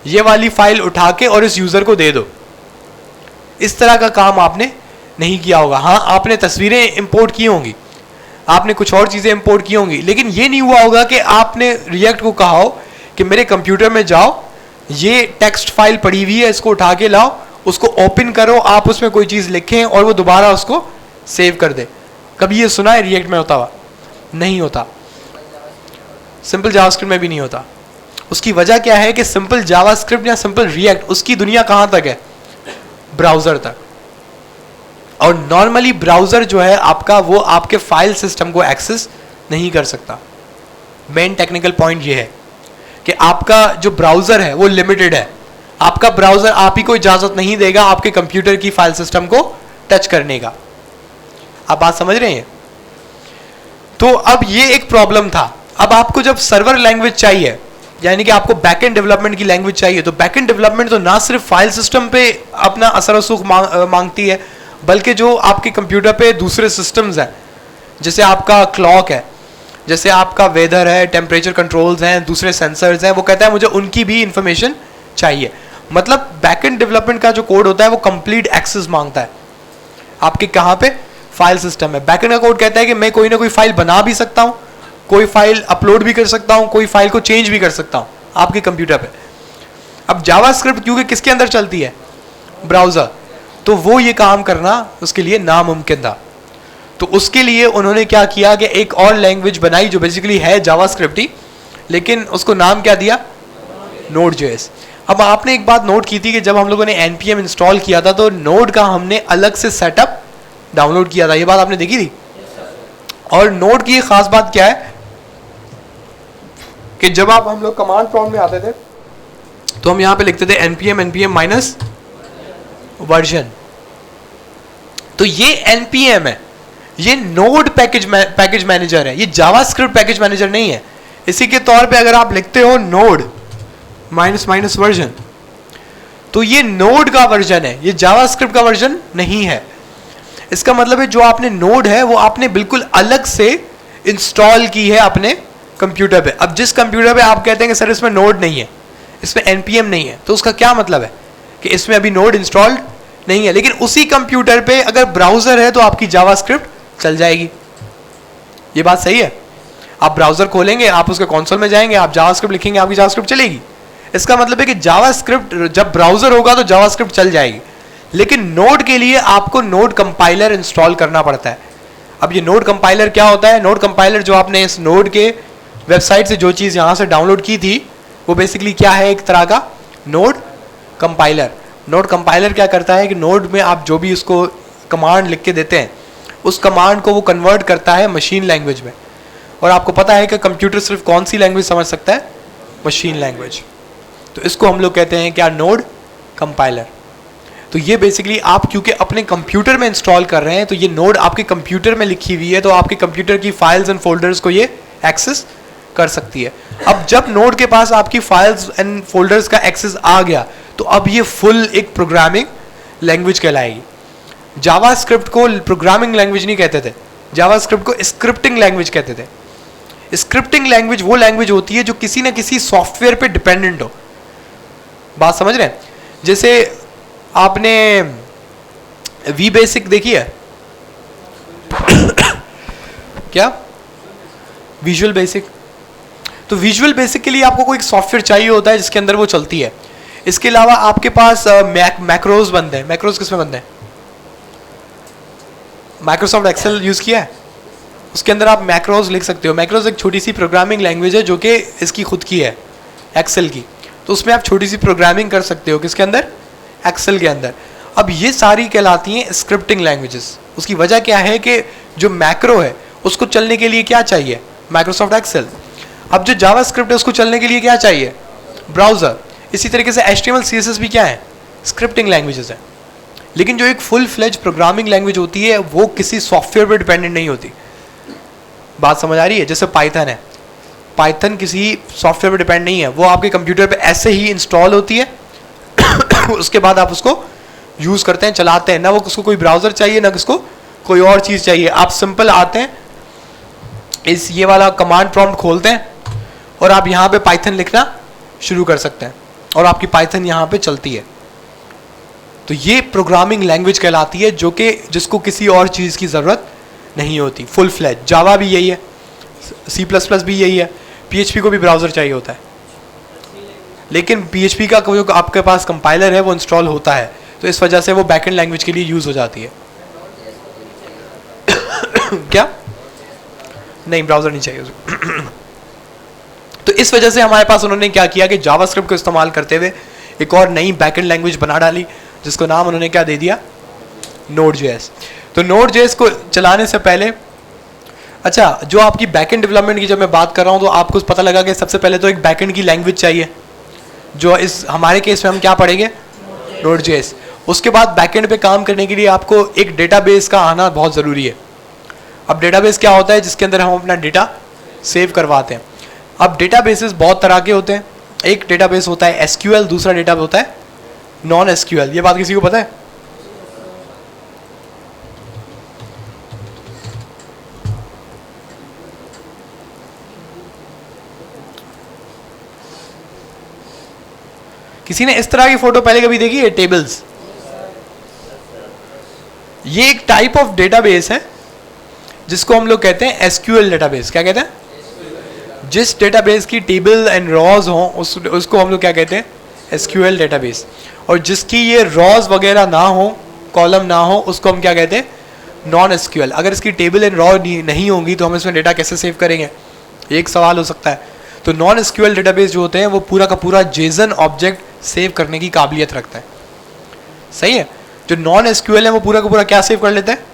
ये वाली फाइल उठा के और इस यूजर को दे दो। इस तरह का काम आपने नहीं किया होगा। हाँ, आपने तस्वीरें इंपोर्ट की होंगी, आपने कुछ और चीजें इंपोर्ट की होंगी, लेकिन ये नहीं हुआ होगा कि आपने रिएक्ट को कहा हो कि मेरे कंप्यूटर में जाओ, ये टेक्स्ट फाइल पड़ी हुई है, इसको उठा के लाओ, उसको ओपन करो, आप उसमें कोई चीज लिखें और वो दोबारा उसको सेव कर दे। कभी ये सुना है रिएक्ट में होता हुआ? नहीं होता। सिंपल जावास्क्रिप्ट में भी नहीं होता। उसकी वजह क्या है कि सिंपल जावास्क्रिप्ट या सिंपल रिएक्ट, उसकी दुनिया कहां तक है? ब्राउजर तक। और नॉर्मली ब्राउजर जो है आपका, वो आपके फाइल सिस्टम को एक्सेस नहीं कर सकता। मेन टेक्निकल पॉइंट ये है कि आपका जो ब्राउजर है वो लिमिटेड है। आपका ब्राउजर आप ही को इजाजत नहीं देगा आपके कंप्यूटर की फाइल सिस्टम को टच करने का। आप बात समझ रहे हैं? तो अब ये एक प्रॉब्लम था। अब आपको जब सर्वर लैंग्वेज चाहिए, यानी कि आपको बैकएंड डेवलपमेंट की लैंग्वेज चाहिए, तो बैकएंड डेवलपमेंट तो ना सिर्फ फाइल सिस्टम पे अपना असर रसूख मांगती है, बल्कि जो आपके कंप्यूटर पे दूसरे सिस्टम्स हैं, जैसे आपका क्लॉक है, जैसे आपका वेदर है, टेम्परेचर कंट्रोल्स हैं, दूसरे सेंसर्स हैं, वो कहता है मुझे उनकी भी इंफॉर्मेशन चाहिए। मतलब बैकएंड डेवलपमेंट का जो कोड होता है वो कंप्लीट एक्सेस मांगता है आपके कहाँ पे? फाइल सिस्टम में। बैकएंड का कोड कहता है कि मैं कोई ना कोई फाइल बना भी सकता हूँ, कोई फाइल अपलोड भी कर सकता हूँ, कोई फाइल को चेंज भी कर सकता हूँ आपके कंप्यूटर पे। अब जावास्क्रिप्ट क्योंकि किसके अंदर चलती है? ब्राउजर। तो वो ये काम करना उसके लिए नामुमकिन था। तो उसके लिए उन्होंने क्या किया कि एक और लैंग्वेज बनाई जो बेसिकली है जावास्क्रिप्ट ही, लेकिन उसको नाम क्या दिया? Node.js। अब आपने एक बात नोट की थी कि जब हम लोगों ने npm इंस्टॉल किया था तो नोड का हमने अलग से सेटअप डाउनलोड किया था। ये बात आपने देखी थी? और नोड की खास बात क्या है कि जब हम लोग कमांड प्रॉम्प्ट में आते थे तो हम यहां पे लिखते थे npm माइनस वर्जन। तो ये npm है, ये नोड पैकेज मैनेजर है, ये जावास्क्रिप्ट पैकेज मैनेजर नहीं है। इसी के तौर पे अगर आप लिखते हो नोड माइनस वर्जन, तो ये नोड का वर्जन है, ये जावास्क्रिप्ट का वर्जन नहीं है। इसका मतलब है जो आपने नोड है वो आपने बिल्कुल अलग से इंस्टॉल की है अपने कंप्यूटर पे। अब जिस कंप्यूटर पे आप कहते हैं कि सर इसमें नोड नहीं है, इसमें npm नहीं है, तो उसका क्या मतलब है कि इसमें अभी नोड इंस्टॉल्ड नहीं है। लेकिन उसी कंप्यूटर पे अगर ब्राउजर है तो आपकी जावास्क्रिप्ट चल जाएगी। ये बात सही है? आप ब्राउजर खोलेंगे, आप उसके कंसोल में जाएंगे, आप जावास्क्रिप्ट लिखेंगे, आपकी जावास्क्रिप्ट चलेगी। इसका मतलब है कि जावास्क्रिप्ट जब ब्राउजर होगा तो जावास्क्रिप्ट चल जाएगी। लेकिन नोड के लिए आपको नोड कंपाइलर इंस्टॉल करना पड़ता है। अब ये नोड कंपाइलर क्या होता है? नोड कंपाइलर जो आपने इस नोड के वेबसाइट से जो चीज़ यहाँ से डाउनलोड की थी वो बेसिकली क्या है? एक तरह का नोड कंपाइलर। नोड कंपाइलर क्या करता है कि नोड में आप जो भी उसको कमांड लिख के देते हैं, उस कमांड को वो कन्वर्ट करता है मशीन लैंग्वेज में। और आपको पता है कि कंप्यूटर सिर्फ कौन सी लैंग्वेज समझ सकता है? Machine language. तो इसको हम लोग कहते हैं क्या? Node compiler. तो ये बेसिकली आप क्योंकि अपने कंप्यूटर में इंस्टॉल कर रहे हैं, तो ये नोड आपके कंप्यूटर में लिखी हुई है, तो आपके कंप्यूटर की फाइल्स एंड फोल्डर्स को ये एक्सेस कर सकती है। अब जब नोड के पास आपकी फाइल्स एंड फोल्डर्स का एक्सेस आ गया तो अब ये फुल एक प्रोग्रामिंग लैंग्वेज कहलाएगी। जावास्क्रिप्ट को प्रोग्रामिंग लैंग्वेज नहीं कहते थे, जावास्क्रिप्ट को स्क्रिप्टिंग लैंग्वेज कहते थे। स्क्रिप्टिंग लैंग्वेज वो लैंग्वेज होती है जो किसी ना किसी सॉफ्टवेयर पे डिपेंडेंट हो। बात समझ रहे हैं? जैसे आपने वी बेसिक देखी है क्या? विजुअल बेसिक तो विजुअल बेसिकली आपको कोई सॉफ्टवेयर चाहिए होता है जिसके अंदर वो चलती है। इसके अलावा आपके पास मैक्रोज बनते हैं। मैक्रोज किसमें बनते हैं? माइक्रोसॉफ्ट एक्सेल यूज किया है, उसके अंदर आप मैक्रोज लिख सकते हो। मैक्रोज एक छोटी सी प्रोग्रामिंग लैंग्वेज है जो कि इसकी खुद की है, एक्सेल की। तो उसमें आप छोटी सी प्रोग्रामिंग कर सकते हो, किसके अंदर? एक्सेल के अंदर। अब ये सारी कहलाती हैं स्क्रिप्टिंग लैंग्वेजेस। उसकी वजह क्या है कि जो मैक्रो है उसको चलने के लिए क्या चाहिए? Microsoft Excel. अब जो जावास्क्रिप्ट है उसको चलने के लिए क्या चाहिए? ब्राउजर। इसी तरीके से HTML CSS भी क्या है? स्क्रिप्टिंग लैंग्वेजेस है। लेकिन जो एक फुल फ्लेज प्रोग्रामिंग लैंग्वेज होती है वो किसी सॉफ्टवेयर पर डिपेंडेंट नहीं होती। बात समझ आ रही है? जैसे पाइथन है, पाइथन किसी सॉफ्टवेयर पर डिपेंड नहीं है, वो आपके कंप्यूटर पे ऐसे ही इंस्टॉल होती है उसके बाद आप उसको यूज करते हैं, चलाते हैं। ना वो उसको कोई ब्राउजर चाहिए, ना किसको कोई और चीज चाहिए। आप सिंपल आते हैं, इस ये वाला कमांड प्रॉम्प्ट खोलते हैं और आप यहाँ पे पाइथन लिखना शुरू कर सकते हैं और आपकी पाइथन यहाँ पे चलती है। तो ये प्रोग्रामिंग लैंग्वेज कहलाती है जो कि जिसको किसी और चीज की जरूरत नहीं होती, फुल फ्लैज। जावा भी यही है, C++ भी यही है, PHP को भी ब्राउजर चाहिए होता है, लेकिन PHP का जो आपके पास कंपाइलर है वो इंस्टॉल होता है, तो इस वजह से वो बैकएंड लैंग्वेज के लिए यूज हो जाती है। क्या? नहीं, ब्राउजर नहीं चाहिए उसको। तो इस वजह से हमारे पास उन्होंने क्या किया कि जावास्क्रिप्ट को इस्तेमाल करते हुए एक और नई बैकएंड लैंग्वेज बना डाली, जिसको नाम उन्होंने क्या दे दिया? Node.js। तो Node.js को चलाने से पहले, अच्छा, जो आपकी बैकएंड डेवलपमेंट की जब मैं बात कर रहा हूँ तो आपको पता लगा कि सबसे पहले तो एक बैकएंड की लैंग्वेज चाहिए, जो इस हमारे केस में हम क्या पढ़ेंगे? Node.js। उसके बाद बैकएंड पे काम करने के लिए आपको एक डेटाबेस का आना बहुत ज़रूरी है। अब डेटाबेस क्या होता है? जिसके अंदर हम अपना डेटा सेव करवाते हैं। अब डेटाबेसेस बहुत तरह के होते हैं। एक डेटाबेस होता है SQL, दूसरा डेटाबेस होता है नॉन SQL। ये बात किसी को पता है? किसी ने इस तरह की फोटो पहले कभी देखी है? टेबल्स। ये एक टाइप ऑफ डेटाबेस है जिसको हम लोग कहते हैं SQL डेटाबेस। क्या कहते हैं? जिस डेटाबेस की टेबल एंड रॉज हो उसको हम लोग क्या कहते हैं? SQL database. और जिसकी ये रॉज वगैरह ना हो, कॉलम ना हो, उसको हम क्या कहते हैं? Non SQL। अगर इसकी टेबल एंड रॉ नहीं होंगी तो हम इसमें डेटा कैसे सेव करेंगे? एक सवाल हो सकता है। तो नॉन SQL डेटाबेस जो होते हैं वो पूरा का पूरा JSON ऑब्जेक्ट सेव करने की काबिलियत रखता है। सही है? जो नॉन SQL है वो पूरा का पूरा क्या सेव कर लेते हैं?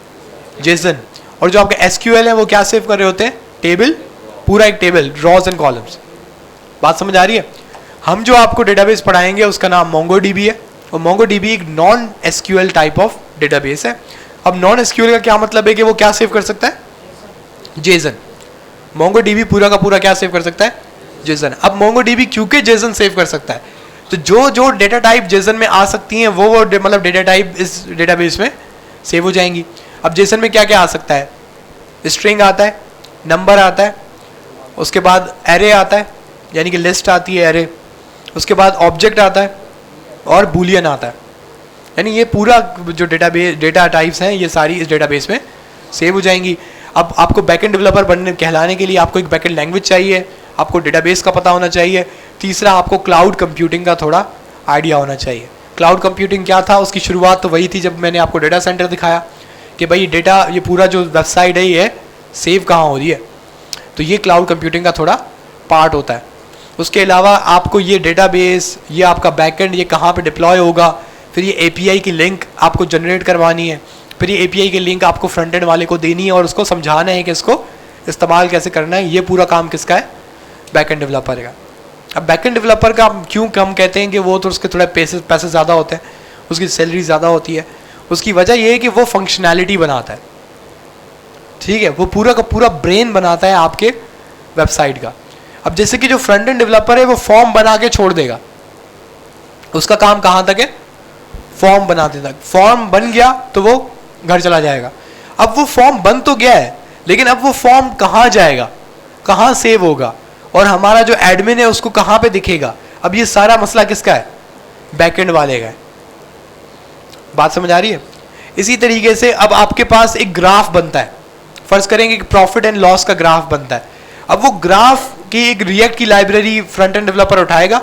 JSON। और जो आपका SQL है वो क्या सेव कर रहे होते हैं? टेबल, पूरा एक टेबल, रॉज एंड कॉलम्स। बात समझ आ रही है? हम जो आपको डेटाबेस पढ़ाएंगे उसका नाम MongoDB है, और MongoDB एक non SQL type of database है। अब नॉन SQL का क्या मतलब है कि वो क्या सेव कर सकता है? JSON। MongoDB पूरा का पूरा क्या सेव कर सकता है? JSON। अब MongoDB क्योंकि JSON सेव कर सकता है, तो जो जो डेटा टाइप JSON में आ सकती हैं वो मतलब डेटा टाइप इस डेटाबेस में सेव हो जाएंगी। अब JSON में क्या क्या आ सकता है? स्ट्रिंग आता है, नंबर आता है, उसके बाद एरे आता है, यानी कि लिस्ट आती है एरे, उसके बाद ऑब्जेक्ट आता है और बूलियन आता है। यानी ये पूरा जो डेटा टाइप्स हैं ये सारी इस डेटाबेस में सेव हो जाएंगी। अब आपको बैकएंड डेवलपर बनने कहलाने के लिए आपको एक बैकएंड लैंग्वेज चाहिए, आपको डेटाबेस का पता होना चाहिए, तीसरा आपको क्लाउड कंप्यूटिंग का थोड़ा आइडिया होना चाहिए। क्लाउड कंप्यूटिंग क्या था? उसकी शुरुआत तो वही थी जब मैंने आपको डेटा सेंटर दिखाया कि भाई डेटा, ये पूरा जो वेबसाइट है ये सेव कहाँ हो रही है, तो ये क्लाउड कंप्यूटिंग का थोड़ा पार्ट होता है। उसके अलावा आपको ये डेटाबेस, ये आपका बैकएंड, ये कहाँ पे डिप्लॉय होगा, फिर ये API की लिंक आपको जनरेट करवानी है, फिर ये API की लिंक आपको फ्रंट एंड वाले को देनी है और उसको समझाना है कि इसको इस्तेमाल कैसे करना है। ये पूरा काम किसका है? बैकएंड डेवलपर का। अब बैकएंड डेवलपर का क्यों कम कहते हैं कि वो तो उसके थोड़े पैसे ज़्यादा होते हैं, उसकी सैलरी ज़्यादा होती है। उसकी वजह ये है कि वो फंक्शनैलिटी बनाता है, ठीक है, वो पूरा का पूरा ब्रेन बनाता है आपके वेबसाइट का। अब जैसे कि जो फ्रंट एंड डेवलपर है वो फॉर्म बना के छोड़ देगा, उसका काम कहाँ तक है? फॉर्म बनाते तक। फॉर्म बन गया तो वो घर चला जाएगा। अब वो फॉर्म बन तो गया है, लेकिन अब वो फॉर्म कहाँ जाएगा, कहाँ सेव होगा, और हमारा जो एडमिन है उसको कहाँ पे दिखेगा? अब ये सारा मसला किसका है? बैकएंड वाले का है। बात समझ आ रही है? इसी तरीके से अब आपके पास एक ग्राफ बनता है, फर्ज करेंगे कि प्रॉफिट एंड लॉस का ग्राफ बनता है। अब वो ग्राफ कि एक रिएक्ट की लाइब्रेरी फ्रंट एंड डेवलपर उठाएगा,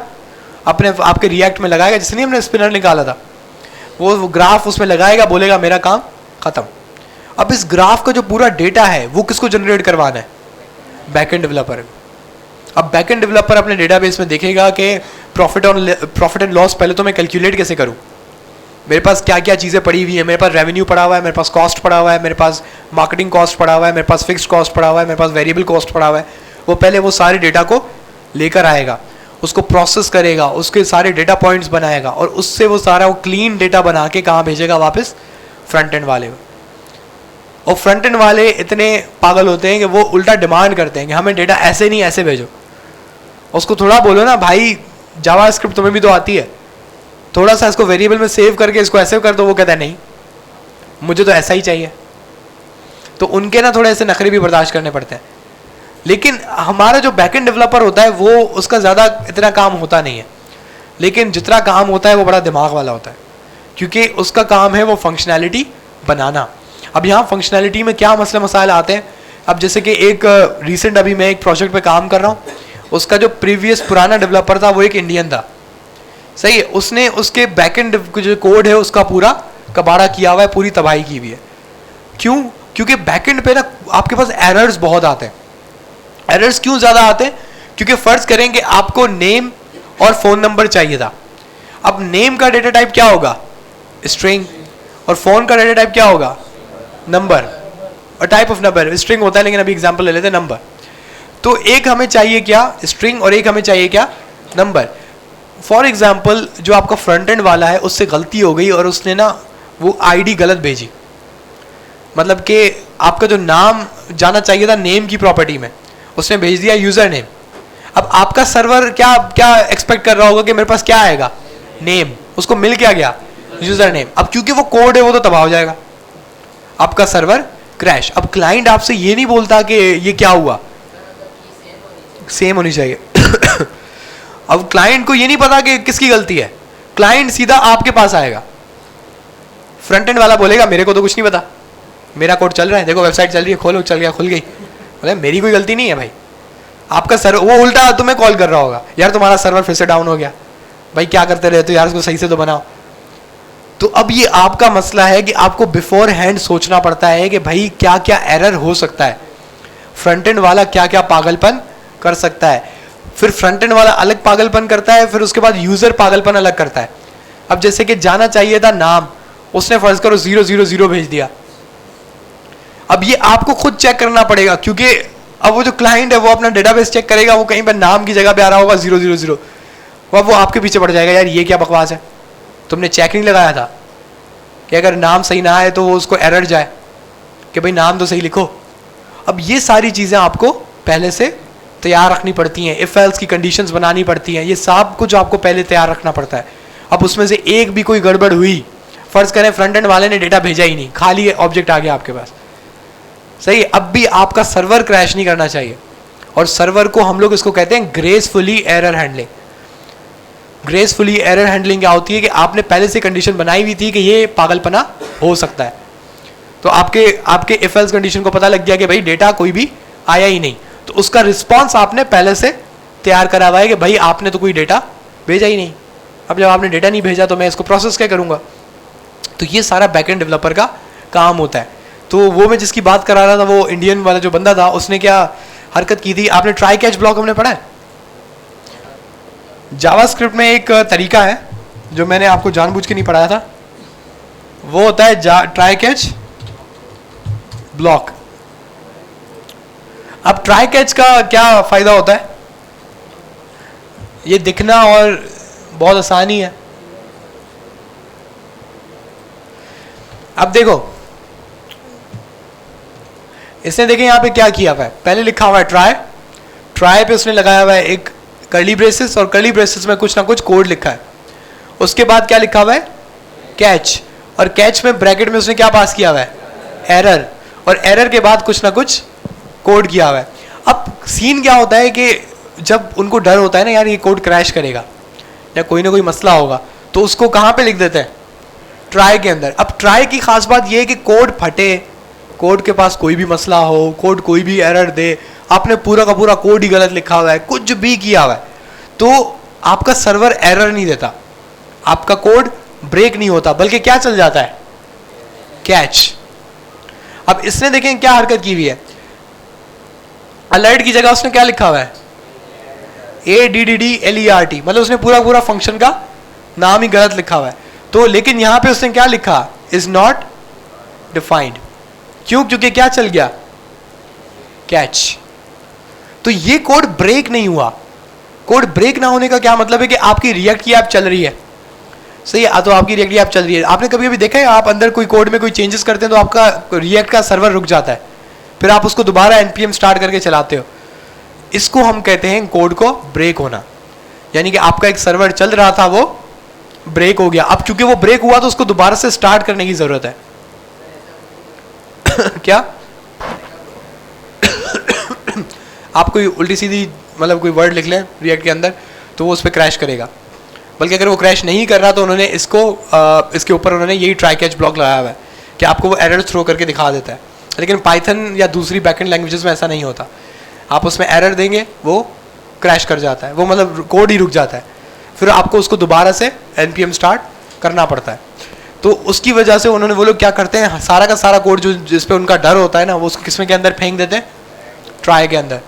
अपने आपके रिएक्ट में लगाएगा, जिसने नहीं हमने स्पिनर निकाला था, वो ग्राफ उसमें लगाएगा, बोलेगा मेरा काम खत्म। अब इस ग्राफ का जो पूरा डेटा है वो किसको जनरेट करवाना है? Backend developer. अब बैकएंड डेवलपर अपने डेटाबेस में देखेगा कि प्रॉफिट एंड लॉस पहले तो मैं कैलकुलेट कैसे करूं, मेरे पास क्या क्या चीज़ें पड़ी हुई है, मेरे पास रेवेन्यू पड़ा हुआ है, मेरे पास कॉस्ट पड़ा हुआ है, मेरे पास मार्केटिंग कॉस्ट पड़ा हुआ है, मेरे पास फिक्स्ड कॉस्ट पड़ा हुआ है, मेरे पास वेरिएबल कॉस्ट पड़ा हुआ है। वो पहले वो सारे डेटा को लेकर आएगा, उसको प्रोसेस करेगा, उसके सारे डेटा पॉइंट्स बनाएगा और उससे वो सारा वो क्लीन डेटा बना के कहाँ भेजेगा? वापस फ्रंट एंड वाले। और फ्रंट एंड वाले इतने पागल होते हैं कि वो उल्टा डिमांड करते हैं कि हमें डेटा ऐसे नहीं ऐसे भेजो। उसको थोड़ा बोलो ना भाई जावास्क्रिप्ट तुम्हें भी तो आती है, थोड़ा सा इसको वेरिएबल में सेव करके इसको ऐसे कर दो। वो कहता है नहीं मुझे तो ऐसा ही चाहिए। तो उनके ना थोड़े ऐसे नखरे भी बर्दाश्त करने पड़ते हैं। लेकिन हमारा जो बैकएंड डेवलपर होता है वो उसका ज़्यादा इतना काम होता नहीं है, लेकिन जितना काम होता है वो बड़ा दिमाग वाला होता है, क्योंकि उसका काम है वो फंक्शनैलिटी बनाना। अब यहाँ फंक्शनैलिटी में क्या मसले मसाइल आते हैं? अब जैसे कि एक रिसेंट अभी मैं एक प्रोजेक्ट पे काम कर रहा हूँ, उसका जो प्रीवियस पुराना डेवलपर था वो एक इंडियन था, सही है। उसने उसके बैकएंड जो कोड है उसका पूरा कबाड़ा किया हुआ है, पूरी तबाही की हुई है। क्यों? क्योंकि बैकएंड पे ना आपके पास एरर्स बहुत आते हैं। एरर्स क्यों ज़्यादा आते हैं? क्योंकि फर्ज करें कि आपको नेम और फ़ोन नंबर चाहिए था। अब नेम का डेटा टाइप क्या होगा? स्ट्रिंग। और फ़ोन का डेटा टाइप क्या होगा? नंबर। और टाइप ऑफ नंबर स्ट्रिंग होता है, लेकिन अभी एग्जांपल ले लेते हैं नंबर। तो एक हमें चाहिए क्या? स्ट्रिंग। और एक हमें चाहिए क्या? नंबर। फॉर एग्जाम्पल जो आपका फ्रंट एंड वाला है उससे गलती हो गई और उसने ना वो आईडी गलत भेजी, मतलब कि आपका जो नाम जाना चाहिए था नेम की प्रॉपर्टी में, उसने भेज दिया यूज़र नेम। अब आपका सर्वर क्या क्या एक्सपेक्ट कर रहा होगा कि मेरे पास क्या आएगा? नेम। उसको मिल क्या गया? User name. अब क्योंकि वो कोड है वो तो तबाह हो जाएगा, आपका सर्वर क्रैश। अब क्लाइंट आपसे ये नहीं बोलता कि ये क्या हुआ, सेम होनी चाहिए। अब क्लाइंट को ये नहीं पता कि किसकी गलती है, क्लाइंट सीधा आपके पास आएगा। फ्रंट एंड वाला बोलेगा मेरे को तो कुछ नहीं पता, मेरा कोड चल रहा है, देखो वेबसाइट चल रही है, खोलो, चल गया, खुल गई। बोले मेरी कोई गलती नहीं है भाई, आपका सर्वर। वो उल्टा तुम्हें कॉल कर रहा होगा, यार तुम्हारा सर्वर फिर से डाउन हो गया, भाई क्या करते रहते हो यार, उसको सही से तो बनाओ। तो अब ये आपका मसला है कि आपको बिफोर हैंड सोचना पड़ता है कि भाई क्या क्या एरर हो सकता है, फ्रंट एंड वाला क्या क्या पागलपन कर सकता है। फिर फ्रंट एंड वाला अलग पागलपन करता है, फिर उसके बाद यूजर पागलपन अलग करता है। अब जैसे कि जाना चाहिए था नाम, उसने फर्ज करो 000 भेज दिया। अब ये आपको खुद चेक करना पड़ेगा, क्योंकि अब वो जो क्लाइंट है वो अपना डेटाबेस चेक करेगा, वो कहीं पर नाम की जगह पे आ रहा होगा 000, अब वो आपके पीछे पड़ जाएगा, यार ये क्या बकवास है, तुमने चेक नहीं लगाया था कि अगर नाम सही ना आए तो वो उसको एरर जाए कि भाई नाम तो सही लिखो। अब ये सारी चीज़ें आपको पहले से तैयार रखनी पड़ती हैं, इफ एल्स की कंडीशंस बनानी पड़ती हैं, ये सब कुछ आपको पहले तैयार रखना पड़ता है। अब उसमें से एक भी कोई गड़बड़ हुई, फर्ज करें फ्रंट एंड वाले ने डेटा भेजा ही नहीं, खाली ऑब्जेक्ट आ गया आपके पास, सही। अब भी आपका सर्वर क्रैश नहीं करना चाहिए, और सर्वर को हम लोग इसको कहते हैं gracefully error handling. Gracefully error handling क्या होती है कि आपने पहले से कंडीशन बनाई हुई थी कि ये पागलपना हो सकता है, तो आपके इफ एल्स कंडीशन को पता लग गया कि भाई डेटा कोई भी आया ही नहीं, तो उसका रिस्पॉन्स आपने पहले से तैयार करा हुआ है कि भाई आपने तो कोई डेटा भेजा ही नहीं। अब जब आपने डेटा नहीं भेजा तो मैं इसको प्रोसेस क्या करूँगा? तो ये सारा बैकएंड डेवलपर का काम होता है। तो वो मैं जिसकी बात करा रहा था, वो इंडियन वाला जो बंदा था, उसने क्या हरकत की थी, आपने ट्राई कैच ब्लॉक हमने पढ़ा है। जावास्क्रिप्ट में एक तरीका है जो मैंने आपको जानबूझ के नहीं पढ़ाया था, वो होता है ट्राई कैच ब्लॉक। अब ट्राई कैच का क्या फायदा होता है? ये दिखना और बहुत आसानी है। अब देखो इसने देखें यहाँ पे क्या किया हुआ है, पहले लिखा हुआ है ट्राई पे उसने लगाया हुआ है एक कर्ली ब्रेसेस, और कर्ली ब्रेसेस में कुछ ना कुछ कोड लिखा है। उसके बाद क्या लिखा हुआ है? कैच, और कैच में ब्रैकेट में उसने क्या पास किया हुआ है? एरर, और एरर के बाद कुछ ना कुछ कोड किया हुआ है। अब सीन क्या होता है कि जब उनको डर होता है ना यार ये कोड क्रैश करेगा या कोई ना कोई मसला होगा, तो उसको कहाँ पे लिख देते हैं? ट्राई के अंदर। अब ट्राई की खास बात ये है कि कोड फटे, कोड के पास कोई भी मसला हो, कोड कोई भी एरर दे, आपने पूरा का पूरा कोड ही गलत लिखा हुआ है, कुछ भी किया हुआ है, तो आपका सर्वर एरर नहीं देता, आपका कोड ब्रेक नहीं होता, बल्कि क्या चल जाता है, कैच। अब इसने देखें क्या हरकत की हुई है, अलर्ट की जगह उसने क्या लिखा हुआ है, ADDLERT, मतलब उसने पूरा पूरा फंक्शन का नाम ही गलत लिखा हुआ है। तो लेकिन यहां पे उसने क्या लिखा, इज नॉट डिफाइंड, क्यों, क्योंकि क्या चल गया, कैच। तो ये कोड ब्रेक नहीं हुआ। कोड ब्रेक ना होने का क्या मतलब है कि आपकी रिएक्ट की ऐप चल रही है, सही है, तो आपकी रिएक्ट की ऐप चल रही है। आपने कभी कभी देखा है आप अंदर कोई कोड में कोई चेंजेस करते हैं तो आपका रिएक्ट का सर्वर रुक जाता है, फिर आप उसको दोबारा npm स्टार्ट करके चलाते हो। इसको हम कहते हैं कोड को ब्रेक होना, यानी कि आपका एक सर्वर चल रहा था वो ब्रेक हो गया, अब चूंकि वो ब्रेक हुआ तो उसको दोबारा से स्टार्ट करने की जरूरत है। क्या आप कोई उल्टी सीधी मतलब कोई वर्ड लिख लें रिएक्ट के अंदर तो वो उस पर क्रैश करेगा, बल्कि अगर वो क्रैश नहीं कर रहा तो उन्होंने इसको इसके ऊपर उन्होंने यही ट्राई कैच ब्लॉक लगाया हुआ है कि आपको वो एरर थ्रो करके दिखा देता है। लेकिन पाइथन या दूसरी बैकएंड लैंग्वेजेस में ऐसा नहीं होता, आप उसमें एरर देंगे वो क्रैश कर जाता है, वो मतलब कोड ही रुक जाता है, फिर आपको उसको दोबारा से npm स्टार्ट करना पड़ता है। तो उसकी वजह से उन्होंने वो लोग क्या करते हैं, सारा का सारा कोड जो जिस पे उनका डर होता है ना, वो उसको किसमें के अंदर फेंक देते हैं, ट्राई के अंदर।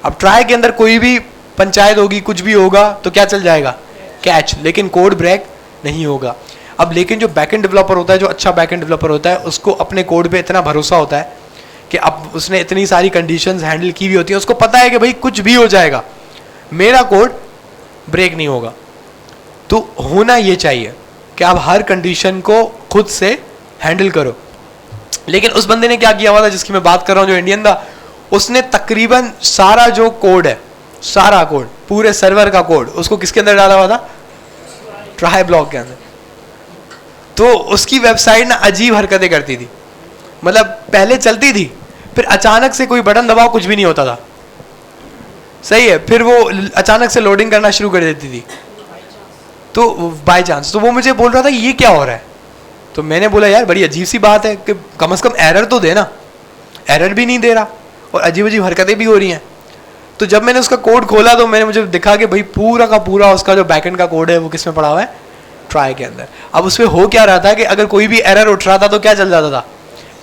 अब ट्राई के अंदर कोई भी पंचायत होगी, कुछ भी होगा तो क्या चल जाएगा, कैच, लेकिन कोड ब्रेक नहीं होगा। अब लेकिन जो बैकएंड डेवलपर होता है, जो अच्छा बैकएंड डेवलपर होता है, उसको अपने कोड पे इतना भरोसा होता है कि अब उसने इतनी सारी कंडीशंस हैंडल की हुई होती है, उसको पता है कि भाई कुछ भी हो जाएगा, मेरा कोड ब्रेक नहीं होगा। तो होना ये चाहिए कि आप हर कंडीशन को खुद से हैंडल करो। लेकिन उस बंदे ने क्या किया हुआ था जिसकी मैं बात कर रहा हूँ, जो इंडियन था, उसने तकरीबन सारा जो कोड है, सारा कोड, पूरे सर्वर का कोड, उसको किसके अंदर डाला हुआ था, ट्राई ब्लॉक के अंदर। तो उसकी वेबसाइट ना अजीब हरकतें करती थी, मतलब पहले चलती थी, फिर अचानक से कोई बटन दबाओ कुछ भी नहीं होता था, सही है, फिर वो अचानक से लोडिंग करना शुरू कर देती थी, तो बाय चांस। तो वो मुझे बोल रहा था ये क्या हो रहा है, तो मैंने बोला यार बड़ी अजीब सी बात है कि कम से कम एरर तो देना, एरर भी नहीं दे रहा और अजीब अजीब हरकतें भी हो रही हैं। तो जब मैंने उसका कोड खोला तो मैंने मुझे दिखा कि भाई पूरा का पूरा उसका जो बैकएंड का कोड है वो किस में पड़ा हुआ है, ट्राई के अंदर। अब उसमें हो क्या रहा था कि अगर कोई भी एरर उठ रहा था तो क्या चल जाता था,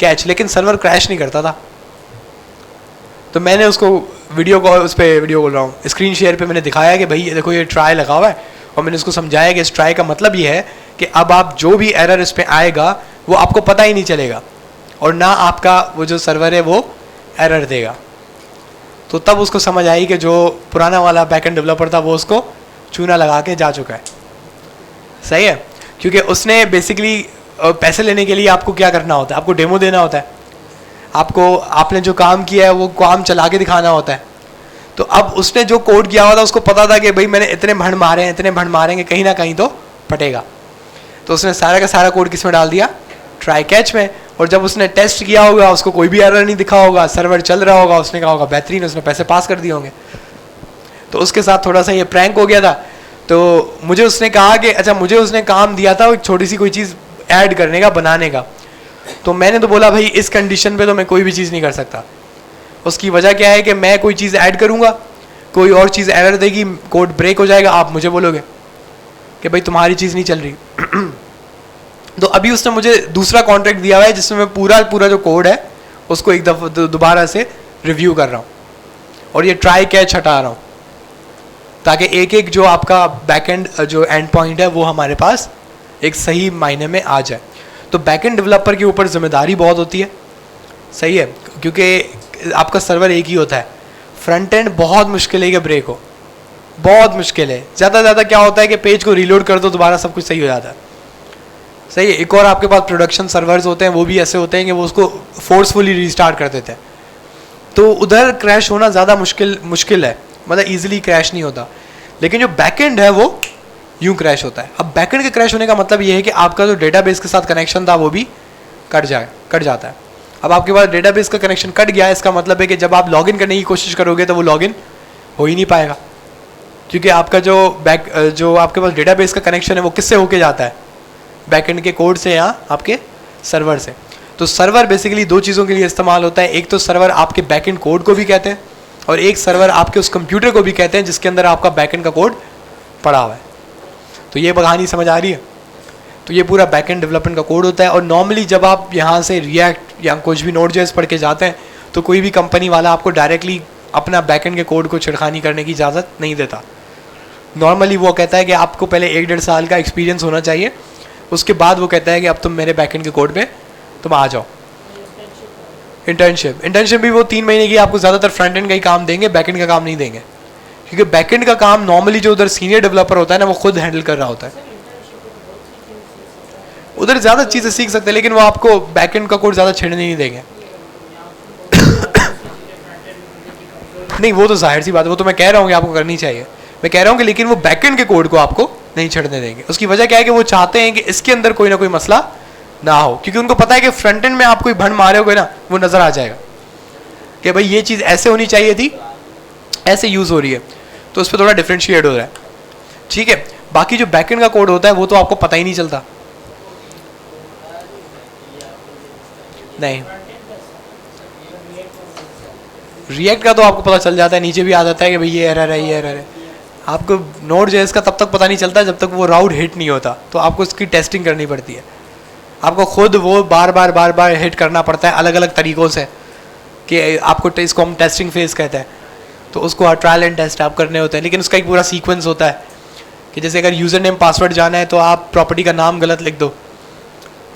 कैच, लेकिन सर्वर क्रैश नहीं करता था। तो मैंने उसको वीडियो कॉल, उस पर वीडियो बोल रहा हूँ, स्क्रीन शेयर पे मैंने दिखाया कि भाई ये देखो ये ट्राई लगा हुआ है, और मैंने उसको समझाया कि इस ट्राई का मतलब ये है कि अब आप जो भी एरर इस पर आएगा वो आपको पता ही नहीं चलेगा, और ना आपका वो जो सर्वर है वो एरर देगा। तो तब उसको समझ आई कि जो पुराना वाला बैकएंड डेवलपर था वो उसको चूना लगा के जा चुका है, सही है, क्योंकि उसने बेसिकली पैसे लेने के लिए आपको क्या करना होता है, आपको डेमो देना होता है, आपको आपने जो काम किया है वो काम चला के दिखाना होता है। तो अब उसने जो कोड किया हुआ था उसको पता था कि भाई मैंने इतने भंड मारे हैं, इतने भंड मारेंगे, कहीं ना कहीं तो फटेगा, तो उसने सारा का सारा कोड किस में डाल दिया, ट्राई कैच में। और जब उसने टेस्ट किया होगा उसको कोई भी एरर नहीं दिखा होगा, सर्वर चल रहा होगा, उसने कहा होगा बेहतरीन, उसने पैसे पास कर दिए होंगे। तो उसके साथ थोड़ा सा ये प्रैंक हो गया था। तो मुझे उसने कहा कि अच्छा, मुझे उसने काम दिया था एक छोटी सी कोई चीज़ ऐड करने का, बनाने का, तो मैंने तो बोला भाई इस कंडीशन पे तो मैं कोई भी चीज़ नहीं कर सकता। उसकी वजह क्या है कि मैं कोई चीज़ ऐड करूँगा, कोई और चीज़ एरर देगी, कोड ब्रेक हो जाएगा, आप मुझे बोलोगे कि भाई तुम्हारी चीज़ नहीं चल रही। तो अभी उसने मुझे दूसरा कॉन्ट्रैक्ट दिया हुआ है जिसमें मैं पूरा जो कोड है उसको एक दफ़ा दोबारा से रिव्यू कर रहा हूँ और ये ट्राई कैच हटा रहा हूँ, ताकि एक एक जो आपका बैकएंड जो एंड पॉइंट है वो हमारे पास एक सही मायने में आ जाए। तो बैकएंड डेवलपर के ऊपर जिम्मेदारी बहुत होती है, सही है, क्योंकि आपका सर्वर एक ही होता है। फ्रंट एंड बहुत मुश्किल है कि ब्रेक हो, बहुत मुश्किल है। ज़्यादा से ज़्यादा क्या होता है कि पेज को रीलोड कर दो, दोबारा सब कुछ सही हो जाता है, सही है। एक और आपके पास प्रोडक्शन सर्वर्स होते हैं, वो भी ऐसे होते हैं कि वो उसको फोर्सफुली रीस्टार्ट कर देते हैं, तो उधर क्रैश होना ज़्यादा मुश्किल है, मतलब ईजिली क्रैश नहीं होता। लेकिन जो बैकएंड है वो यूँ क्रैश होता है। अब बैकएंड के क्रैश होने का मतलब ये है कि आपका जो डेटाबेस के साथ कनेक्शन था वो भी कट जाता है। अब आपके पास डेटाबेस का कनेक्शन कट गया है, इसका मतलब है कि जब आप लॉगिन करने की कोशिश करोगे तो वो लॉगिन हो ही नहीं पाएगा, क्योंकि आपका जो आपके पास डेटाबेस का कनेक्शन है वो किससे होके जाता है, बैकएंड के कोड से या आपके सर्वर से। तो सर्वर बेसिकली दो चीज़ों के लिए इस्तेमाल होता है, एक तो सर्वर आपके बैकएंड कोड को भी कहते हैं और एक सर्वर आपके उस कंप्यूटर को भी कहते हैं जिसके अंदर आपका बैकएंड का कोड पड़ा हुआ है। तो ये कहानी समझ आ रही है? तो ये पूरा बैकएंड डेवलपमेंट का कोड होता है। और नॉर्मली जब आप यहाँ से रिएक्ट या कुछ भी नोड.जेएस पढ़ के जाते हैं तो कोई भी कंपनी वाला आपको डायरेक्टली अपना बैकएंड के कोड को छिड़खानी करने की इजाज़त नहीं देता। नॉर्मली वो कहता है कि आपको पहले 1-1.5 साल का एक्सपीरियंस होना चाहिए, उसके बाद वो कहता है कि अब तुम मेरे बैकएंड के कोड पे तुम आ जाओ। इंटर्नशिप भी वो 3 महीने की आपको ज़्यादातर फ्रंट एंड का ही काम देंगे, बैकएंड का काम नहीं देंगे, क्योंकि बैकएंड का काम नॉर्मली जो उधर सीनियर डेवलपर होता है ना वो खुद हैंडल कर रहा होता है। उधर ज़्यादा चीज़ें सीख सकते हैं लेकिन वो आपको बैकएंड का कोड ज़्यादा छेड़ने नहीं देंगे। नहीं वो तो जाहिर सी बात है, वो तो मैं कह रहा हूँ कि आपको करनी चाहिए, मैं कह रहा हूँ कि लेकिन वो बैकएंड के कोड को आपको नहीं छेड़ने देंगे। उसकी वजह क्या है कि वो चाहते हैं कि इसके अंदर कोई ना कोई मसला ना हो, क्योंकि उनको पता है कि फ्रंट एंड में आप कोई भंड मारे होगे ना वो नज़र आ जाएगा कि भाई ये चीज़ ऐसे होनी चाहिए थी, ऐसे यूज़ हो रही है, तो उस पर थोड़ा डिफ्रेंशिएट हो रहा है। ठीक है, बाकी जो बैकएंड का कोड होता है वो तो आपको पता ही नहीं चलता। नहीं, रिएक्ट का तो आपको पता चल जाता है, नीचे भी आ जाता है कि भाई ये एरर है, ये एरर है। आपको नोड.जेएस का तब तक पता नहीं चलता जब तक वो राउट हिट नहीं होता, तो आपको उसकी टेस्टिंग करनी पड़ती है। आपको खुद वो बार बार हिट करना पड़ता है अलग अलग तरीक़ों से, कि आपको इसको हम टेस्टिंग फेज कहते हैं, तो उसको ट्रायल एंड टेस्ट आप करने होते हैं। लेकिन उसका एक पूरा सीक्वेंस होता है कि जैसे अगर यूज़र नेम पासवर्ड जाना है तो आप प्रॉपर्टी का नाम गलत लिख दो,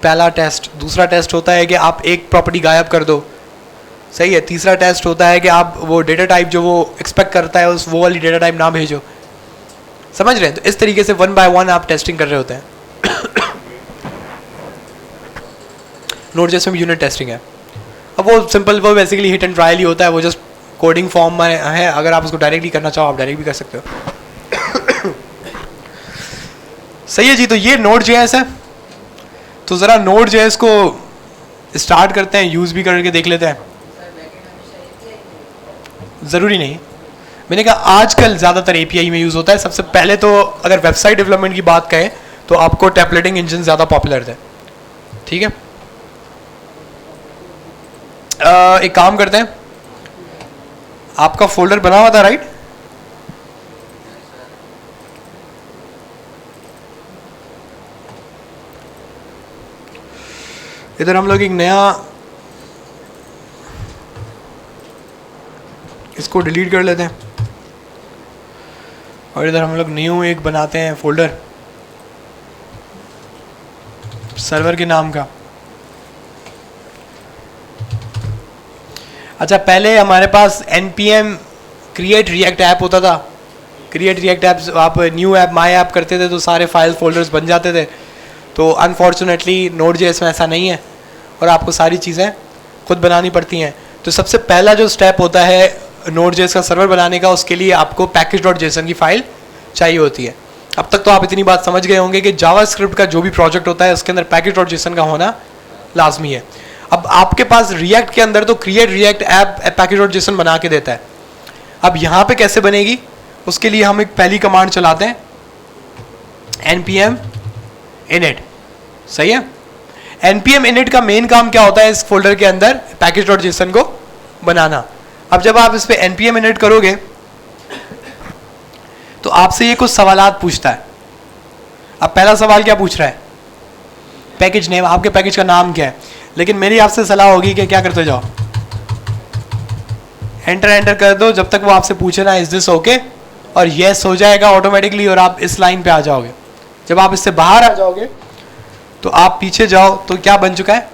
पहला टेस्ट। दूसरा टेस्ट होता है कि आप एक प्रॉपर्टी गायब कर दो, सही है। तीसरा टेस्ट होता है कि आप वो डेटा टाइप जो वो एक्सपेक्ट करता है उस वो वाली डेटा टाइप ना भेजो, समझ रहे हैं? तो इस तरीके से 1 by 1 आप टेस्टिंग कर रहे होते हैं। नोड.जेएस में यूनिट टेस्टिंग है। अब वो सिंपल, वो बेसिकली हिट एंड ट्रायल ही होता है, वो जस्ट कोडिंग फॉर्म में है। अगर आप उसको डायरेक्टली करना चाहो आप डायरेक्ट भी कर सकते हो। सही है जी, तो ये नोड.जेएस है। तो ज़रा नोड.जेएस को स्टार्ट करते हैं, यूज़ भी करके देख लेते हैं। ज़रूरी नहीं, मैंने कहा आजकल ज़्यादातर एपीआई में यूज़ होता है। सबसे पहले तो अगर वेबसाइट डेवलपमेंट की बात करें तो आपको टेम्पलेटिंग इंजन ज़्यादा पॉपुलर थे। ठीक है, एक काम करते हैं, आपका फोल्डर बना हुआ था राइट? इधर हम लोग एक नया, इसको डिलीट कर लेते हैं और इधर हम लोग न्यू एक बनाते हैं फोल्डर सर्वर के नाम का। अच्छा, पहले हमारे पास npm क्रिएट रिएक्ट ऐप होता था। क्रिएट रिएक्ट ऐप आप न्यू ऐप माई ऐप करते थे तो सारे फाइल फोल्डर्स बन जाते थे। तो अनफॉर्चुनेटली नोड.जेएस में ऐसा नहीं है और आपको सारी चीज़ें खुद बनानी पड़ती हैं। तो सबसे पहला जो स्टेप होता है नोड.जेएस का सर्वर बनाने का, उसके लिए आपको package.json की फ़ाइल चाहिए होती है। अब तक तो आप इतनी बात समझ गए होंगे कि जावास्क्रिप्ट का जो भी प्रोजेक्ट होता है उसके अंदर package.json का होना लाजमी है। अब आपके पास रिएक्ट के अंदर तो क्रिएट रिएक्ट ऐप package.json बना के देता है। अब यहाँ पे कैसे बनेगी, उसके लिए हम एक पहली कमांड चलाते हैं npm init। सही है, npm init का मेन काम क्या होता है इस फोल्डर के अंदर package.json को बनाना। अब जब आप इस पे npm init करोगे तो आपसे ये कुछ सवालात पूछता है। अब पहला सवाल क्या पूछ रहा है, पैकेज नेम, आपके पैकेज का नाम क्या है। लेकिन मेरी आपसे सलाह होगी कि क्या करते जाओ, एंटर कर दो जब तक वो आपसे पूछे ना इज दिस ओके, और यस हो जाएगा ऑटोमेटिकली और आप इस लाइन पे आ जाओगे। जब आप इससे बाहर आ जाओगे तो आप पीछे जाओ तो क्या बन चुका है,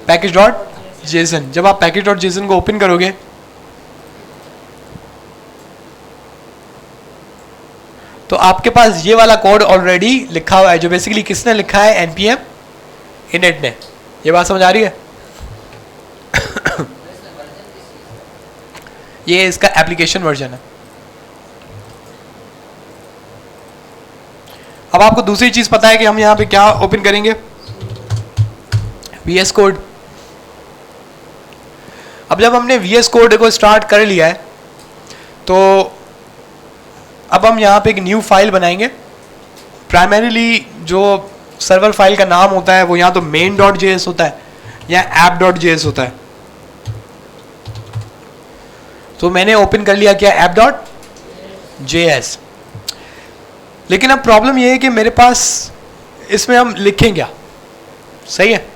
package.json। जब आप package.json को ओपन करोगे तो आपके पास ये वाला कोड ऑलरेडी लिखा हुआ है, जो बेसिकली किसने लिखा है, npm init ने। ये बात समझ आ रही है? ये इसका एप्लीकेशन वर्जन है। अब आपको दूसरी चीज पता है कि हम यहां पे क्या ओपन करेंगे, VS कोड। अब जब हमने VS कोड को स्टार्ट कर लिया है तो अब हम यहाँ पे एक न्यू फाइल बनाएंगे। प्राइमरीली जो सर्वर फाइल का नाम होता है वो या तो main.js होता है या app.js होता है। तो मैंने ओपन कर लिया क्या, app.js। लेकिन अब प्रॉब्लम ये है कि मेरे पास इसमें हम लिखें क्या, सही है,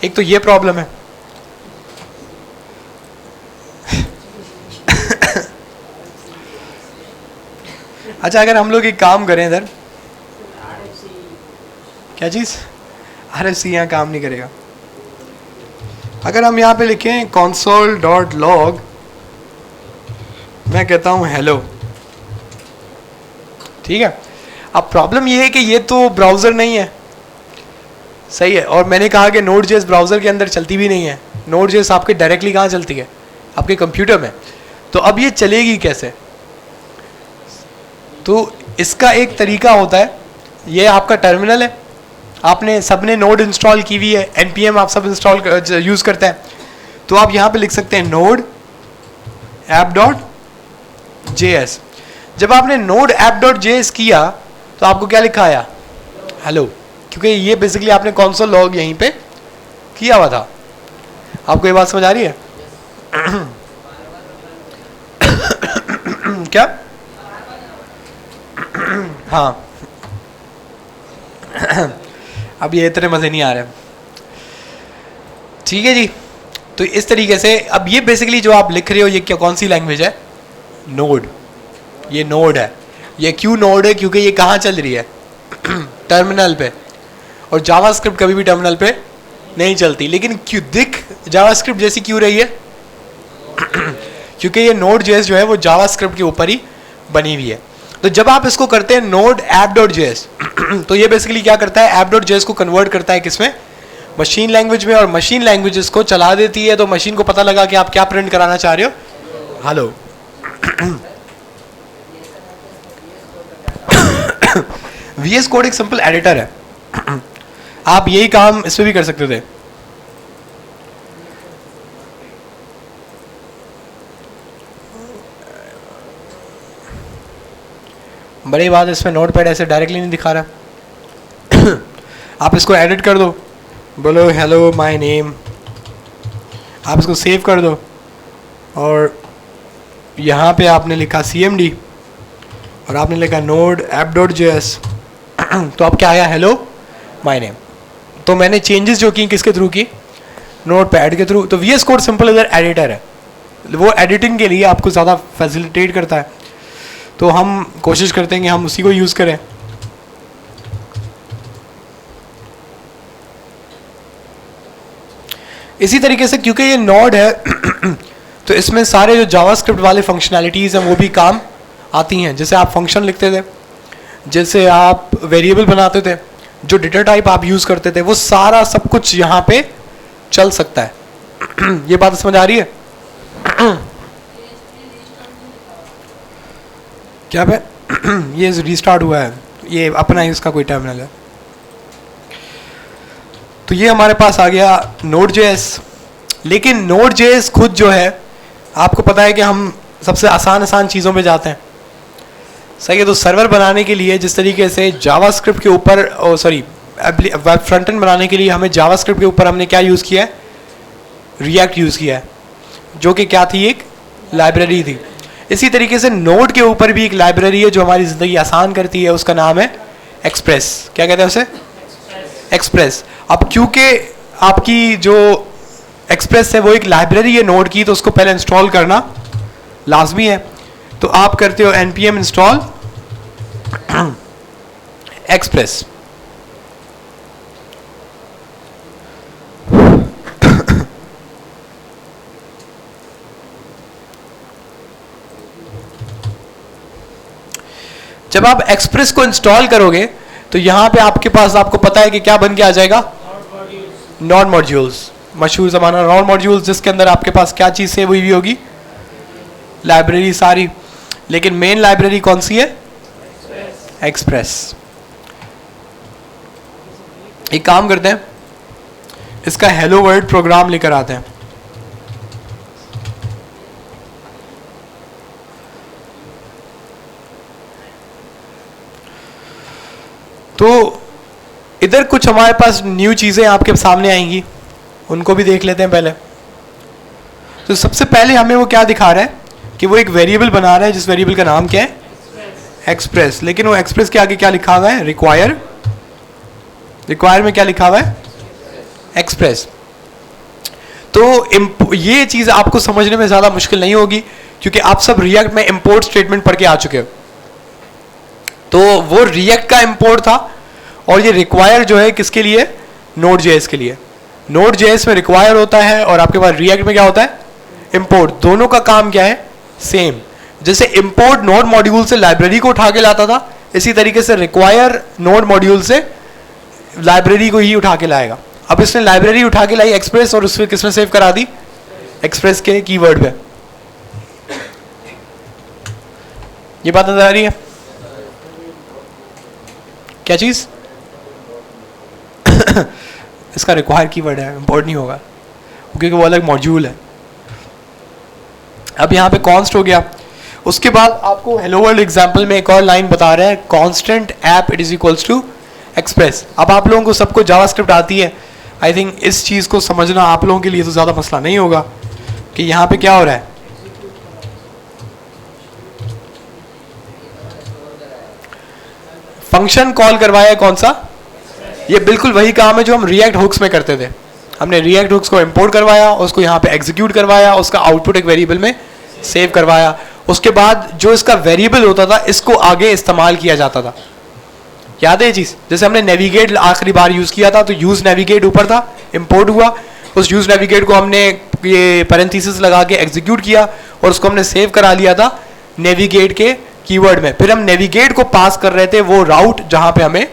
एक तो ये प्रॉब्लम है। अच्छा, अगर हम लोग एक काम करें इधर, क्या चीज़, RFC यहाँ काम नहीं करेगा। अगर हम यहाँ पे लिखें console.log, मैं कहता हूँ हेलो, ठीक है। अब प्रॉब्लम ये है कि ये तो ब्राउज़र नहीं है, सही है, और मैंने कहा कि Node.js ब्राउज़र के अंदर चलती भी नहीं है। Node.js आपके डायरेक्टली कहाँ चलती है, आपके कंप्यूटर में। तो अब ये चलेगी कैसे, तो इसका एक तरीका होता है, ये आपका टर्मिनल है, आपने सबने नोड इंस्टॉल की हुई है, npm आप सब इंस्टॉल यूज़ करते हैं, तो आप यहाँ पे लिख सकते हैं node app.js। जब आपने node app.js किया तो आपको क्या लिखा आया, हेलो, क्योंकि ये बेसिकली आपने console log यहीं पे किया हुआ था। आपको ये बात समझ आ रही है? क्या? हाँ। अब ये इतने मज़े नहीं आ रहे, ठीक है जी। तो इस तरीके से अब ये बेसिकली जो आप लिख रहे हो ये क्या, कौन सी लैंग्वेज है, नोड। ये नोड है, ये क्यों नोड है, क्योंकि ये कहाँ चल रही है, टर्मिनल पे, और जावास्क्रिप्ट कभी भी टर्मिनल पे नहीं चलती। लेकिन क्यों दिख जावास्क्रिप्ट जैसी क्यों रही है, क्योंकि ये Node.js जो है वो जावास्क्रिप्ट के ऊपर ही बनी हुई है। तो जब आप इसको करते हैं node app.js, तो ये बेसिकली क्या करता है, app.js को कन्वर्ट करता है किसमें, मशीन लैंग्वेज में, और मशीन लैंग्वेज इसको चला देती है। तो मशीन को पता लगा कि आप क्या प्रिंट कराना चाह रहे हो, हेलो। VS कोड एक सिंपल एडिटर है, आप यही काम इसमें भी कर सकते थे। बड़ी बात, इसमें नोटपैड ऐसे डायरेक्टली नहीं दिखा रहा। आप इसको एडिट कर दो, बोलो हेलो माय नेम, आप इसको सेव कर दो, और यहाँ पे आपने लिखा CMD और आपने लिखा node app.js, तो अब क्या आया, हेलो माय नेम। तो मैंने चेंजेस जो की किसके थ्रू की, नोटपैड के थ्रू। तो VS कोड सिंपल इधर एडिटर है, वो एडिटिंग के लिए आपको ज़्यादा फैसिलिटेट करता है, तो हम कोशिश करते हैं कि हम उसी को यूज़ करें। इसी तरीके से क्योंकि ये नोड है तो इसमें सारे जो जावास्क्रिप्ट वाले फंक्शनैलिटीज़ हैं वो भी काम आती हैं। जैसे आप फंक्शन लिखते थे, जैसे आप वेरिएबल बनाते थे, जो डेटा टाइप आप यूज़ करते थे, वो सारा सब कुछ यहाँ पे चल सकता है। ये बात समझ आ रही है? क्या पे ये रीस्टार्ट हुआ है, ये अपना ही इसका कोई टर्मिनल है। तो ये हमारे पास आ गया Node.js। लेकिन Node.js खुद जो है, आपको पता है कि हम सबसे आसान चीज़ों पे जाते हैं, सही है। तो सर्वर बनाने के लिए जिस तरीके से जावास्क्रिप्ट के ऊपर, वेब फ्रंट एंड बनाने के लिए हमें जावास्क्रिप्ट के ऊपर हमने क्या यूज़ किया है, रिएक्ट यूज़ किया है, जो कि क्या थी, एक लाइब्रेरी थी। इसी तरीके से नोड के ऊपर भी एक लाइब्रेरी है जो हमारी ज़िंदगी आसान करती है, उसका नाम है एक्सप्रेस। क्या कहते हैं उसे, एक्सप्रेस। अब क्योंकि आपकी जो एक्सप्रेस है वो एक लाइब्रेरी है नोड की, तो उसको पहले इंस्टॉल करना लाजमी है। तो आप करते हो npm इंस्टॉल एक्सप्रेस। जब आप एक्सप्रेस को इंस्टॉल करोगे तो यहां पे आपके पास, आपको पता है कि क्या बन के आ जाएगा, नॉड मॉड्यूल्स, मशहूर ज़माना नॉड मॉड्यूल्स, जिसके अंदर आपके पास क्या चीज़ सेव हुई होगी, लाइब्रेरी सारी। लेकिन मेन लाइब्रेरी कौन सी है, एक्सप्रेस। एक काम करते हैं, इसका हेलो वर्ल्ड प्रोग्राम लेकर आते हैं। तो इधर कुछ हमारे पास न्यू चीज़ें आपके सामने आएंगी, उनको भी देख लेते हैं पहले। तो सबसे पहले हमें वो क्या दिखा रहा है कि वो एक वेरिएबल बना रहा है जिस वेरिएबल का नाम क्या है, एक्सप्रेस। लेकिन वो एक्सप्रेस के आगे क्या लिखा हुआ है, रिक्वायर। रिक्वायर में क्या लिखा हुआ है, एक्सप्रेस। तो ये चीज़ आपको समझने में ज़्यादा मुश्किल नहीं होगी क्योंकि आप सब रिएक्ट में इंपोर्ट स्टेटमेंट पढ़ के आ चुके हो। तो वो रिएक्ट का इंपोर्ट था और ये रिक्वायर जो है किसके लिए, नोड जेएस के लिए। नोड जेएस में रिक्वायर होता है और आपके पास रिएक्ट में क्या होता है, इंपोर्ट। दोनों का काम क्या है, सेम। जैसे इंपोर्ट नोड मॉड्यूल से लाइब्रेरी को उठा के लाता था, इसी तरीके से रिक्वायर नोड मॉड्यूल से लाइब्रेरी को ही उठा के लाएगा। अब इसने लाइब्रेरी उठा के लाई एक्सप्रेस और उसमें किसने सेव करा दी, एक्सप्रेस के कीवर्ड पे। ये बात नजर आ रही है, क्या चीज इसका रिक्वायर कीवर्ड है, इंपोर्ट नहीं होगा क्योंकि वो अलग मॉड्यूल है। अब यहाँ पे कॉन्स्ट हो गया। उसके बाद आपको हेलो वर्ल्ड एग्जाम्पल में एक और लाइन बता रहा है, constant app it is equals to Express. अब आप लोगों को सबको जावास्क्रिप्ट आती है, आई थिंक इस चीज़ को समझना आप लोगों के लिए तो ज़्यादा मसला नहीं होगा कि यहाँ पे क्या हो रहा है। फंक्शन कॉल करवाया है कौन सा, ये बिल्कुल वही काम है जो हम रिएक्ट हुक्स में करते थे। हमने रिएक्ट हुक्स को इंपोर्ट करवाया, उसको यहाँ पे एग्जीक्यूट करवाया, उसका आउटपुट एक वेरिएबल में सेव करवाया। उसके बाद जो इसका वेरिएबल होता था इसको आगे इस्तेमाल किया जाता था। याद है ये चीज़, जैसे हमने नेविगेट आखिरी बार यूज़ किया था तो यूज़ नेविगेट ऊपर था, इंपोर्ट हुआ, उस यूज़ नेविगेट को हमने ये पैरेंथेसिस लगा के एग्जीक्यूट किया और उसको हमने सेव करा लिया था नेविगेट के कीवर्ड में। फिर हम नेविगेट को पास कर रहे थे वो राउट जहाँ पे हमें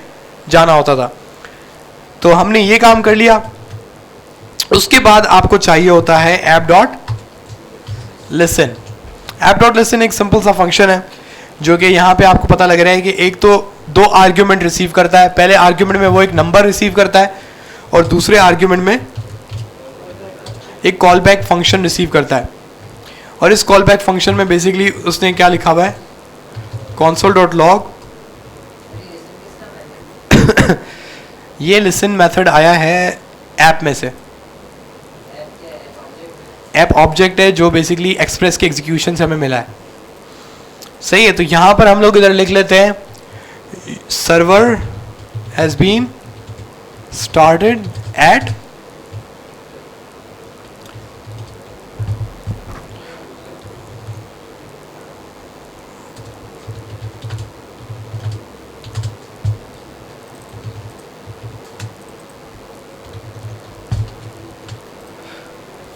जाना होता था। तो हमने ये काम कर लिया। उसके बाद आपको चाहिए होता है app dot listen. App dot listen एक सिंपल सा फंक्शन है जो कि यहाँ पे आपको पता लग रहा है कि एक तो दो आर्ग्यूमेंट रिसीव करता है। पहले आर्ग्यूमेंट में वो एक नंबर रिसीव करता है और दूसरे आर्ग्यूमेंट में एक कॉल बैक फंक्शन रिसीव करता है। और इस कॉल बैक फंक्शन में बेसिकली उसने क्या लिखा हुआ है, console.log ये लिसन मेथड आया है ऐप में से। ऐप ऑब्जेक्ट है जो बेसिकली एक्सप्रेस के एग्जीक्यूशन से हमें मिला है। सही है, तो यहां पर हम लोग इधर लिख लेते हैं server has been started at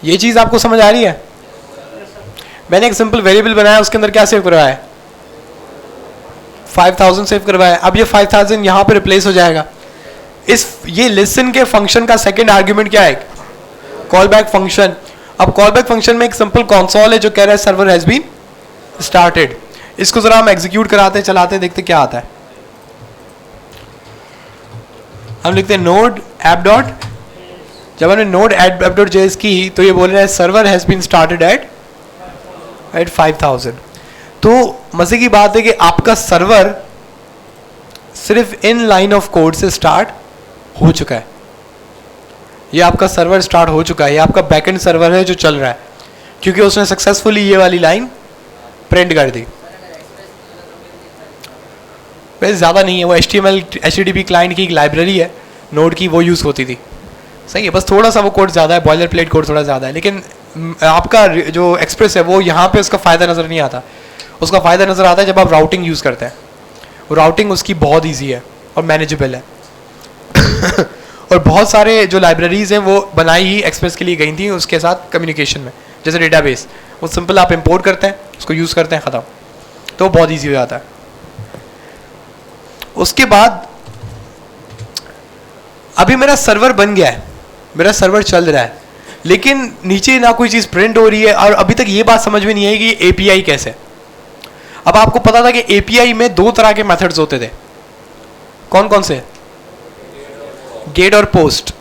ये चीज आपको समझ आ रही है। मैंने एक सिंपल वेरिएबल बनाया, उसके अंदर क्या सेव करवाया है, 5000 सेव करवाया। अब ये 5000 यहां पे रिप्लेस हो जाएगा। ये लिसन के फंक्शन का सेकंड आर्ग्यूमेंट क्या है, कॉल बैक फंक्शन। अब कॉल बैक फंक्शन में एक सिंपल कंसोल है जो कह रहा है सर्वर हैज बीन स्टार्टेड। इसको जरा हम एग्जीक्यूट कराते चलाते देखते क्या आता है। हम लिखते हैं नोड ऐप डॉट, जब हमने नोड ऐप डॉट जेएस की तो ये बोल रहा है server has been started at 5000। तो मजे की बात है कि आपका सर्वर सिर्फ इन लाइन ऑफ कोड से स्टार्ट हो चुका है। ये आपका सर्वर स्टार्ट हो चुका है, ये आपका बैकएंड सर्वर है जो चल रहा है क्योंकि उसने सक्सेसफुली ये वाली लाइन प्रिंट कर दी। वैसे ज़्यादा नहीं है, वो HTML HTTP क्लाइंट की एक लाइब्रेरी है नोड की, वो यूज़ होती थी। सही है, बस थोड़ा सा वो कोड ज़्यादा है, बॉयलर प्लेट कोड थोड़ा ज़्यादा है। लेकिन आपका जो एक्सप्रेस है वो यहाँ पे उसका फ़ायदा नज़र नहीं आता। उसका फ़ायदा नज़र आता है जब आप राउटिंग यूज़ करते हैं। वो राउटिंग उसकी बहुत ईजी है और मैनेजेबल है और बहुत सारे जो लाइब्रेरीज़ हैं वो बनाई ही एक्सप्रेस के लिए गई थी उसके साथ कम्युनिकेशन में। जैसे डेटाबेस, वो सिंपल आप इंपोर्ट करते हैं, उसको यूज़ करते हैं, ख़त्म। तो बहुत ईजी हो जाता है। उसके बाद अभी मेरा सर्वर बन गया है, मेरा सर्वर चल रहा है, लेकिन नीचे ना कोई चीज़ प्रिंट हो रही है और अभी तक ये बात समझ में नहीं आई कि API कैसे। अब आपको पता था कि API में दो तरह के मेथड्स होते थे, कौन कौन से, गेट और पोस्ट।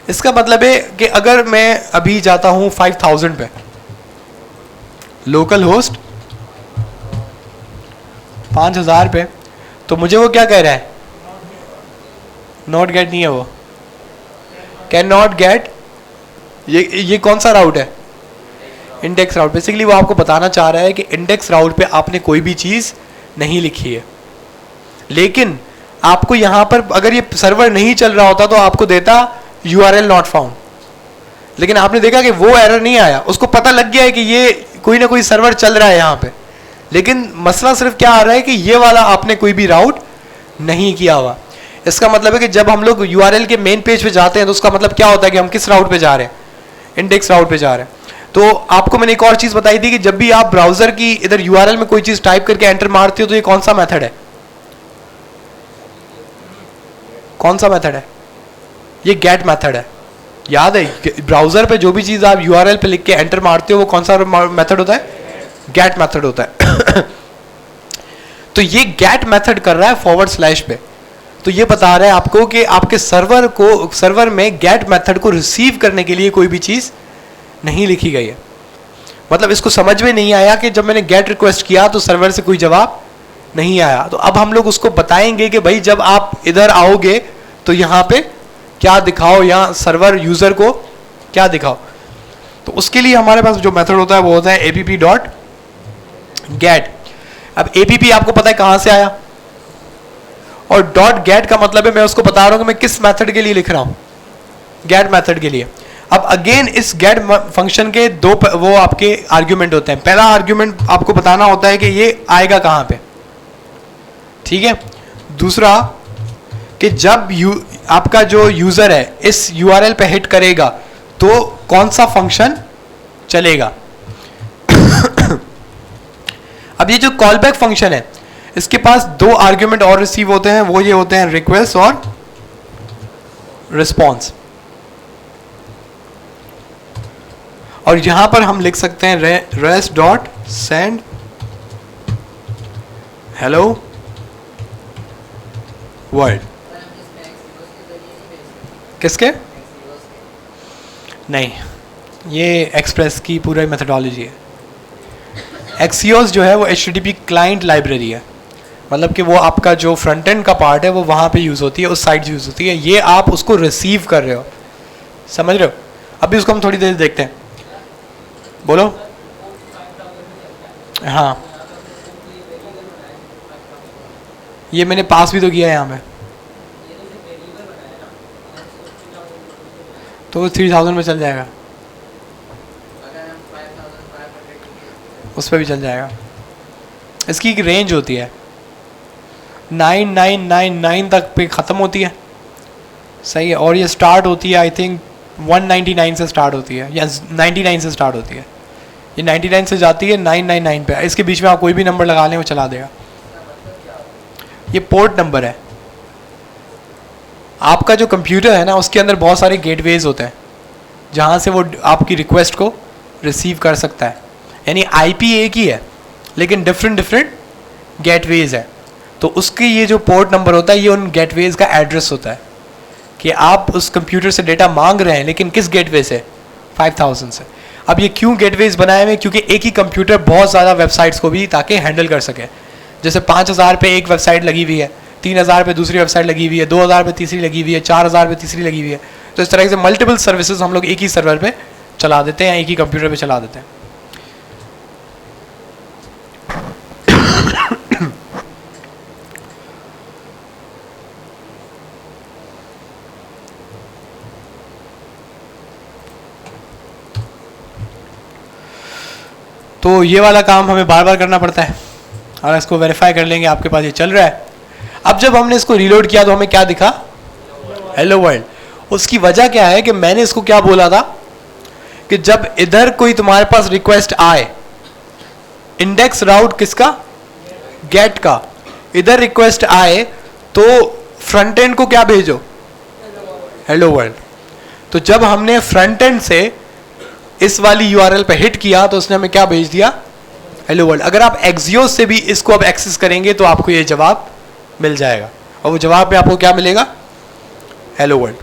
इसका मतलब है कि अगर मैं अभी जाता हूं 5000 पे, लोकल होस्ट 5000 पे, तो मुझे वो क्या कह रहा है, नॉट गेट नहीं है वो, कैन नॉट गेट, ये कौन सा राउट है? इंडेक्स राउट। बेसिकली वो आपको बताना चाह रहा है कि इंडेक्स राउट पे आपने कोई भी चीज़ नहीं लिखी है, लेकिन आपको यहाँ पर अगर ये सर्वर नहीं चल रहा होता तो आपको देता URL नॉट फाउंड, लेकिन आपने देखा कि वो एरर नहीं आया, उसको पता लग गया है कि ये कोई ना कोई सर्वर चल रहा है यहाँ पे, लेकिन मसला सिर्फ क्या आ रहा है कि ये वाला आपने कोई भी राउट नहीं किया हुआ। इसका मतलब है कि जब हम लोग URL के मेन पेज पे जाते हैं तो उसका मतलब क्या होता है कि हम किस राउट पे जा रहे हैं? इंडेक्स राउट पे जा रहे हैं। तो आपको मैंने एक और चीज़ बताई थी कि जब भी आप ब्राउजर की इधर URL में कोई चीज़ टाइप करके एंटर मारते हो तो ये कौन सा मेथड है? कौन सा मेथड है? ये गेट मेथड है। याद है, ब्राउजर पे जो भी चीज़ आप URL पे लिख के एंटर मारते हो वो कौन सा मेथड होता है? गेट मेथड होता है। तो ये गेट मेथड कर रहा है फॉरवर्ड स्लैश पे, तो ये बता रहा है आपको कि आपके सर्वर में गेट मेथड को रिसीव करने के लिए कोई भी चीज़ नहीं लिखी गई है। मतलब इसको समझ में नहीं आया कि जब मैंने गेट रिक्वेस्ट किया तो सर्वर से कोई जवाब नहीं आया, तो अब हम लोग उसको बताएंगे कि भाई जब आप इधर आओगे तो यहाँ पे क्या दिखाओ, या सर्वर यूजर को क्या दिखाओ। तो उसके लिए हमारे पास जो मेथड होता है वो होता है app.get। अब app आपको पता है कहां से आया, और .get का मतलब है मैं उसको बता रहा हूं कि मैं किस मेथड के लिए लिख रहा हूं, गेट मेथड के लिए। अब अगेन इस गेट फंक्शन के दो वो आपके आर्ग्यूमेंट होते हैं। पहला आर्ग्यूमेंट आपको बताना होता है कि ये आएगा कहां पे, ठीक है। दूसरा कि जब आपका जो यूजर है इस URL पे हिट करेगा तो कौन सा फंक्शन चलेगा। अब ये जो कॉल बैक फंक्शन है इसके पास दो आर्ग्यूमेंट और रिसीव होते हैं, वो ये होते हैं रिक्वेस्ट और रिस्पॉन्स। और यहां पर हम लिख सकते हैं rest dot send hello world. किसके? नहीं, ये एक्सप्रेस की पूरी मेथडोलॉजी है। एक्सियोस जो है वो HTTP क्लाइंट लाइब्रेरी है, मतलब कि वो आपका जो फ्रंट एंड का पार्ट है वो वहाँ पे यूज़ होती है, उस साइड यूज़ होती है। ये आप उसको रिसीव कर रहे हो, समझ रहे हो। अभी उसको हम थोड़ी देर देखते हैं, बोलो। हाँ, ये मैंने पास भी तो किया है यहाँ पे, तो 3000 में चल जाएगा, उस पर भी चल जाएगा। इसकी एक रेंज होती है 9999 तक पे ख़त्म होती है, सही है। और ये स्टार्ट होती है आई थिंक 199 से स्टार्ट होती है, या 99 से स्टार्ट होती है। ये 99 से जाती है 999 पे। इसके बीच में आप कोई भी नंबर लगा लें वो चला देगा। ये पोर्ट नंबर है। आपका जो कंप्यूटर है ना उसके अंदर बहुत सारे गेटवेज होते हैं जहाँ से वो आपकी रिक्वेस्ट को रिसीव कर सकता है। यानी IP एक ही है लेकिन डिफरेंट गेटवेज है। तो उसकी ये जो पोर्ट नंबर होता है ये उन गेटवेज का एड्रेस होता है कि आप उस कंप्यूटर से डेटा मांग रहे हैं, लेकिन किस गेटवे से? 5000 से। अब ये क्यों गेटवेज बनाए हुए? क्योंकि एक ही कंप्यूटर बहुत ज़्यादा वेबसाइट्स को भी ताकि हैंडल कर सके। जैसे 5000 पे एक वेबसाइट लगी हुई है, 3000 पे दूसरी वेबसाइट लगी हुई है, 2000 पे तीसरी लगी हुई है, 4000 पे तीसरी लगी हुई है। तो इस तरह से मल्टीपल सर्विसेज हम लोग एक ही सर्वर पे चला देते हैं, एक ही कंप्यूटर पे चला देते हैं। तो ये वाला काम हमें बार बार करना पड़ता है और इसको वेरीफाई कर लेंगे आपके पास ये चल रहा है। अब जब हमने इसको रीलोड किया तो हमें क्या दिखा? Hello world. उसकी वजह क्या है कि मैंने इसको क्या बोला था कि जब इधर कोई तुम्हारे पास रिक्वेस्ट आए, इंडेक्स राउट किसका? गेट का। इधर रिक्वेस्ट आए तो फ्रंट एंड को क्या भेजो? Hello world. तो जब हमने फ्रंट एंड से इस वाली URL पे हिट किया तो उसने हमें क्या भेज दिया? Hello world. अगर आप एक्सियोस से भी इसको अब एक्सेस करेंगे तो आपको ये जवाब मिल जाएगा, और वो जवाब में आपको क्या मिलेगा? Hello world.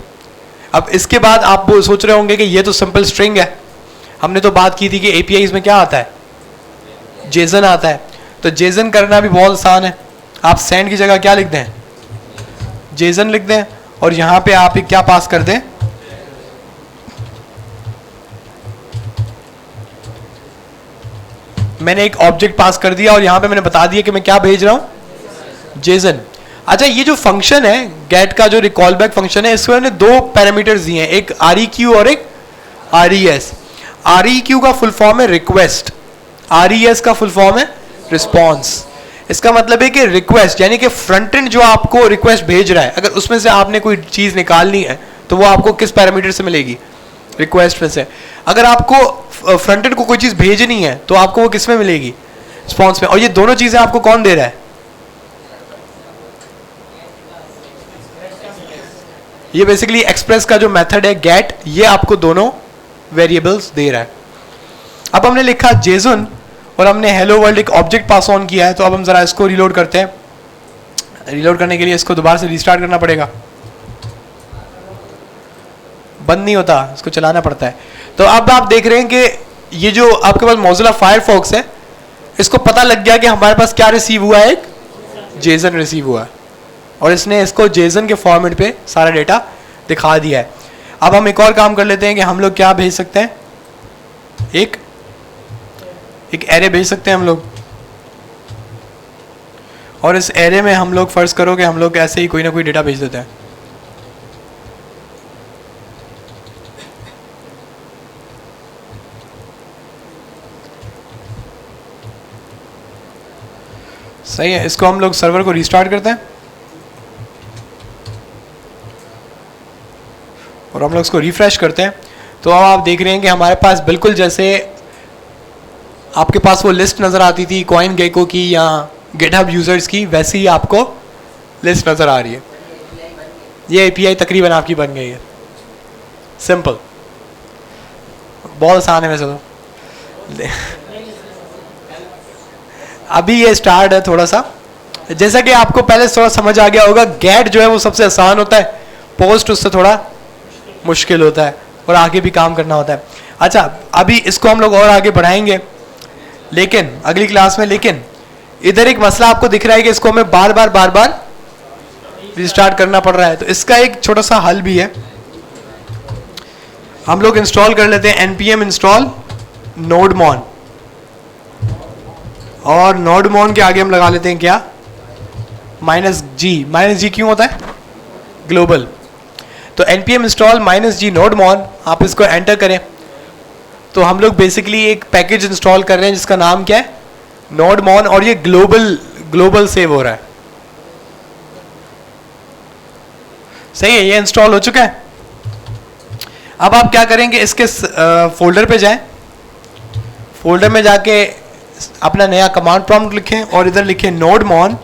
अब इसके बाद आप सोच रहे होंगे कि ये तो सिंपल स्ट्रिंग है। हमने तो बात की थी कि APIs में क्या आता है? जेसन आता है। तो जेसन करना भी बहुत आसान है। आप सेंड की जगह क्या लिखते हैं? जेसन लिखते हैं, और यहाँ पे आप क्या पास कर दें, मैंने एक ऑब्जेक्ट पास कर दिया और यहाँ पे मैंने बता दिया कि मैं क्या भेज रहा हूँ, जेसन। अच्छा, ये जो फंक्शन है गेट का, जो रिकॉल बैक फंक्शन है, इसमें मैंने दो पैरामीटर्स दिए हैं, एक REQ और एक RES। REQ का फुल फॉर्म है रिक्वेस्ट, RES का फुल फॉर्म है रिस्पॉन्स। इसका मतलब है कि रिक्वेस्ट यानी कि फ्रंट एंड जो आपको रिक्वेस्ट भेज रहा है, अगर उसमें से आपने कोई चीज निकालनी है तो वो आपको किस पैरामीटर से मिलेगी, रिक्वेस्ट में से। अगर आपको फ्रंट एंड को कोई चीज भेजनी है तो आपको वो किस में मिलेगी, रिस्पॉन्स में। और ये दोनों चीजें आपको कौन दे रहा है, ये बेसिकली एक्सप्रेस का जो मेथड है गेट, ये आपको दोनों वेरिएबल्स दे रहा है। अब हमने लिखा जेसन और हमने हेलो वर्ल्ड एक ऑब्जेक्ट पास ऑन किया है। तो अब हम जरा इसको रीलोड करते हैं। रीलोड करने के लिए इसको दोबारा से रीस्टार्ट करना पड़ेगा, बंद नहीं होता, इसको चलाना पड़ता है। तो अब आप देख रहे हैं कि ये जो आपके पास मोज़िला फायरफॉक्स है, इसको पता लग गया कि हमारे पास क्या रिसीव हुआ है, एक जेसन रिसीव हुआ है और इसने इसको जेसन के फॉर्मेट पे सारा डेटा दिखा दिया है। अब हम एक और काम कर लेते हैं कि हम लोग क्या भेज सकते हैं, एक एरे भेज सकते हैं हम लोग। और इस एरे में हम लोग फर्ज करो कि हम लोग ऐसे ही कोई ना कोई डेटा भेज देते हैं। सही है, इसको हम लोग सर्वर को रीस्टार्ट करते हैं और हम लोग इसको रिफ्रेश करते हैं। तो अब आप देख रहे हैं कि हमारे पास बिल्कुल जैसे आपके पास वो लिस्ट नज़र आती थी कॉइन गेको की या गिटहब यूजर्स की, वैसे ही आपको लिस्ट नज़र आ रही है। ये API तकरीबन आपकी बन गई है, सिंपल, बहुत आसान है वैसे तो। अभी ये स्टार्ट है थोड़ा सा, जैसा कि आपको पहले थोड़ा समझ आ गया होगा, गेट जो है वो सबसे आसान होता है, पोस्ट उससे थोड़ा मुश्किल होता है और आगे भी काम करना होता है। अच्छा, अभी इसको हम लोग और आगे बढ़ाएंगे लेकिन अगली क्लास में। लेकिन इधर एक मसला आपको दिख रहा है कि इसको हमें बार बार रिस्टार्ट करना पड़ रहा है। तो इसका एक छोटा सा हल भी है, हम लोग इंस्टॉल कर लेते हैं npm install nodemon और nodemon के आगे हम लगा लेते हैं क्या, -g क्यों होता है, ग्लोबल। तो npm install -g nodemon, आप इसको एंटर करें तो हम लोग बेसिकली एक पैकेज इंस्टॉल कर रहे हैं जिसका नाम क्या है, nodemon, और ये ग्लोबल सेव हो रहा है। सही है, ये इंस्टॉल हो चुका है। अब आप क्या करेंगे, इसके फोल्डर पे जाएं, फोल्डर में जाके अपना नया कमांड प्रॉम्प्ट लिखें और इधर लिखें nodemon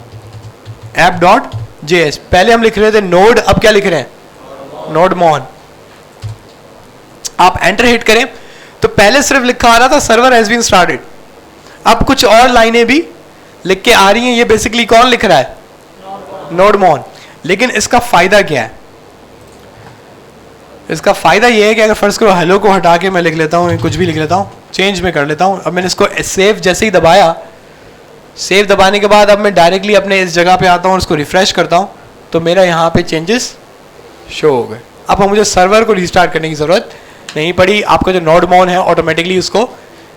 app.js। पहले हम लिख रहे थे नोड, अब क्या लिख रहे हैं, nodemon। आप एंटर हिट करें तो पहले सिर्फ लिखा आ रहा था सर्वर हैज बीन स्टार्टेड, अब कुछ और लाइनें भी लिख के आ रही हैं। ये बेसिकली कौन लिख रहा है, nodemon। लेकिन इसका फायदा क्या है, इसका फायदा ये है कि अगर फर्स्ट करो हेलो को हटा के मैं लिख लेता हूँ, कुछ भी लिख लेता हूँ, चेंज में कर लेता हूँ। अब मैंने इसको सेव जैसे ही दबाया, सेव दबाने के बाद अब मैं डायरेक्टली अपने इस जगह पे आता हूँ और इसको रिफ्रेश करता हूँ तो मेरा यहाँ पे चेंजेस शो हो गए। अब मुझे सर्वर को रिस्टार्ट करने की ज़रूरत नहीं पड़ी, आपका जो nodemon है ऑटोमेटिकली उसको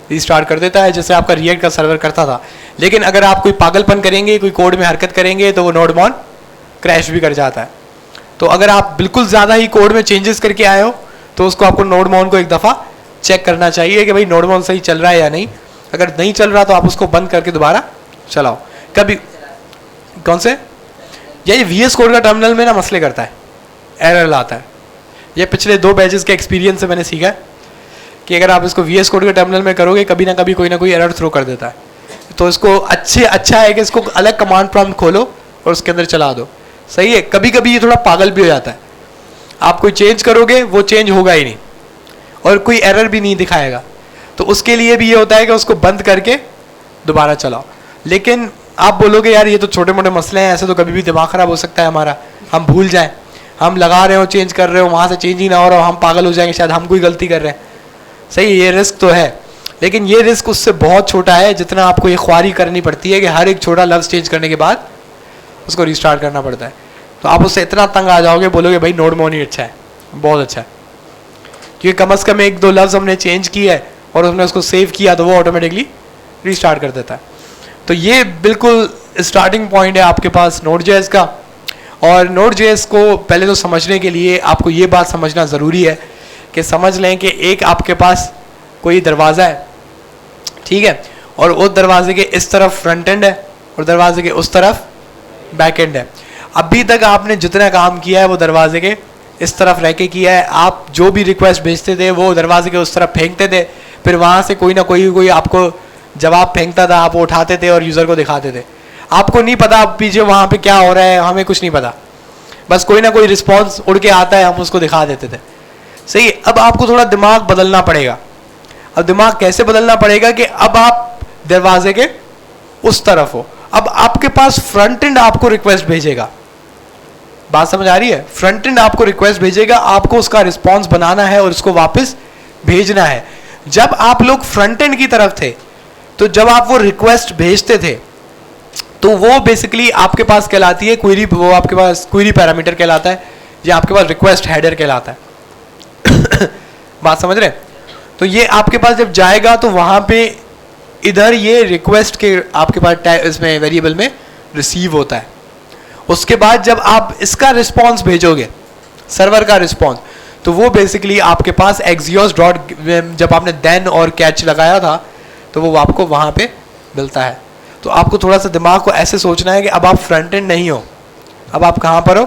रिस्टार्ट कर देता है जैसे आपका रिएक्ट का सर्वर करता था। लेकिन अगर आप कोई पागलपन करेंगे, कोई कोड में हरकत करेंगे तो वो nodemon क्रैश भी कर जाता है। तो अगर आप बिल्कुल ज़्यादा ही कोड में चेंजेस करके आए हो तो उसको आपको nodemon को एक दफ़ा चेक करना चाहिए कि भाई nodemon सही चल रहा है या नहीं। अगर नहीं चल रहा तो आप उसको बंद करके दोबारा चलाओ। कभी कौन से, ये VS कोड का टर्मिनल में ना मसले करता है, एरर लाता है। ये पिछले 2 बैचेस के एक्सपीरियंस से मैंने सीखा है कि अगर आप इसको VS कोड के टर्मिनल में करोगे कभी ना कभी कोई ना कोई एरर थ्रो कर देता है। तो इसको अच्छा है कि इसको अलग कमांड प्रॉम्प्ट खोलो और उसके अंदर चला दो। सही है, कभी कभी ये थोड़ा पागल भी हो जाता है, आप कोई चेंज करोगे वो चेंज होगा ही नहीं और कोई एरर भी नहीं दिखाएगा। तो उसके लिए भी ये होता है कि उसको बंद करके दोबारा चलाओ। लेकिन आप बोलोगे यार ये तो छोटे मोटे मसले हैं, ऐसे तो कभी भी दिमाग खराब हो सकता है हमारा, हम भूल जाएं, हम लगा रहे हो चेंज कर रहे हो, वहाँ से चेंज ही ना हो रहा हो, हम पागल हो जाएंगे, शायद हम कोई गलती कर रहे हैं। सही है, ये रिस्क तो है, लेकिन ये रिस्क उससे बहुत छोटा है जितना आपको ये ख्वारी करनी पड़ती है कि हर एक छोटा लफ्ज़ चेंज करने के बाद उसको रिस्टार्ट करना पड़ता है। तो आप उससे इतना तंग आ जाओगे, बोलोगे भाई नोड मोनी अच्छा है, बहुत अच्छा है, क्योंकि कम से कम एक दो लफ्ज़ हमने चेंज किया है और उसने उसको सेव किया तो वो ऑटोमेटिकली रीस्टार्ट कर देता है। तो ये बिल्कुल स्टार्टिंग पॉइंट है आपके पास Node.js का। और Node.js को पहले तो समझने के लिए आपको ये बात समझना ज़रूरी है कि समझ लें कि एक आपके पास कोई दरवाज़ा है, ठीक है, और उस दरवाजे के इस तरफ फ्रंट एंड है और दरवाजे के उस तरफ बैक एंड है। अभी तक आपने जितना काम किया है वो दरवाजे के इस तरफ रह के किया है। आप जो भी रिक्वेस्ट भेजते थे वो दरवाजे के उस तरफ फेंकते थे, फिर वहाँ से कोई ना कोई आपको जवाब फेंकता था, आप वो उठाते थे और यूज़र को दिखाते थे। आपको नहीं पता पीछे वहाँ पे क्या हो रहा है, हमें कुछ नहीं पता, बस कोई ना कोई रिस्पॉन्स उड़ के आता है, हम उसको दिखा देते थे। सही। अब आपको थोड़ा दिमाग बदलना पड़ेगा। अब दिमाग कैसे बदलना पड़ेगा कि अब आप दरवाजे के उस तरफ हो, अब आपके पास फ्रंट एंड आपको रिक्वेस्ट भेजेगा। बात समझ आ रही है? फ्रंट एंड आपको रिक्वेस्ट भेजेगा, आपको उसका रिस्पॉन्स बनाना है और उसको वापस भेजना है। जब आप लोग फ्रंट एंड की तरफ थे तो जब आप वो रिक्वेस्ट भेजते थे तो वो बेसिकली आपके पास कहलाती है क्वेरी, वो आपके पास क्वेरी पैरामीटर कहलाता है, या आपके पास रिक्वेस्ट हेडर कहलाता है। बात समझ रहे? तो ये आपके पास जब जाएगा तो वहां पे इधर ये रिक्वेस्ट के आपके पास इसमें वेरिएबल में रिसीव होता है। उसके बाद जब आप इसका रिस्पॉन्स भेजोगे, सर्वर का रिस्पॉन्स, तो वो बेसिकली आपके पास Axios डॉट, जब आपने देन और कैच लगाया था तो वो आपको वहाँ पे मिलता है। तो आपको थोड़ा सा दिमाग को ऐसे सोचना है कि अब आप फ्रंट एंड नहीं हो, अब आप कहाँ पर हो?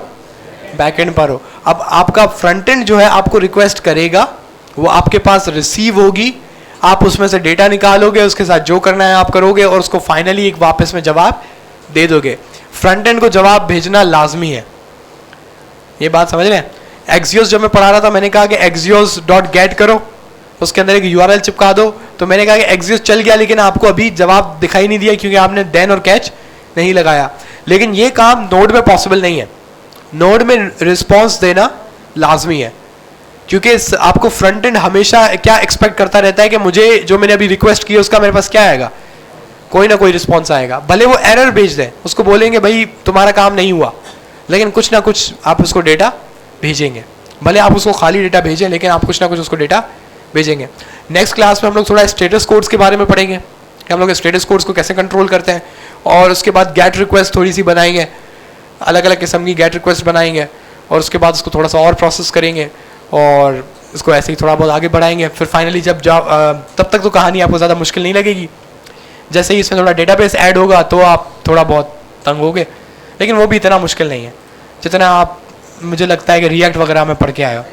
बैक एंड पर हो। अब आपका फ्रंट एंड जो है आपको रिक्वेस्ट करेगा, वो आपके पास रिसीव होगी, आप उसमें से डेटा निकालोगे, उसके साथ जो करना है आप करोगे और उसको फाइनली एक वापस में जवाब दे दोगे। फ्रंट एंड को जवाब भेजना लाजमी है। ये बात समझ रहे हैं? Axios जब मैं पढ़ा रहा था मैंने कहा कि Axios डॉट गेट करो, उसके अंदर एक URL चिपका दो, तो मैंने कहा कि Axios चल गया लेकिन आपको अभी जवाब दिखाई नहीं दिया क्योंकि आपने देन और कैच नहीं लगाया। लेकिन ये काम नोड में पॉसिबल नहीं है। नोड में रिस्पॉन्स देना लाजमी है, क्योंकि आपको फ्रंट एंड हमेशा क्या एक्सपेक्ट करता रहता है कि मुझे जो मैंने अभी रिक्वेस्ट की उसका मेरे पास क्या आएगा, कोई ना कोई रिस्पॉन्स आएगा। भले वो एरर भेज दें, उसको बोलेंगे भाई तुम्हारा काम नहीं हुआ, लेकिन कुछ ना कुछ आप उसको डेटा भेजेंगे। भले आप उसको खाली डेटा भेजें लेकिन आप कुछ ना कुछ उसको डेटा भेजेंगे। नेक्स्ट क्लास में हम लोग थोड़ा स्टेटस कोड्स के बारे में पढ़ेंगे कि हम लोग स्टेटस कोड्स को कैसे कंट्रोल करते हैं, और उसके बाद गेट रिक्वेस्ट थोड़ी सी बनाएंगे, अलग अलग किस्म की गेट रिक्वेस्ट बनाएंगे, और उसके बाद उसको थोड़ा सा और प्रोसेस करेंगे और इसको ऐसे ही थोड़ा बहुत आगे बढ़ाएंगे। फिर फाइनली जब तब तक तो कहानी आपको ज़्यादा मुश्किल नहीं लगेगी। जैसे ही इसमें थोड़ा डेटाबेस ऐड होगा तो आप थोड़ा बहुत तंग होगे, लेकिन वो भी इतना मुश्किल नहीं है जितना आप, मुझे लगता है कि रिएक्ट वगैरह में पढ़ के आए हो।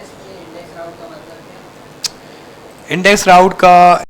इंडेक्स राउट का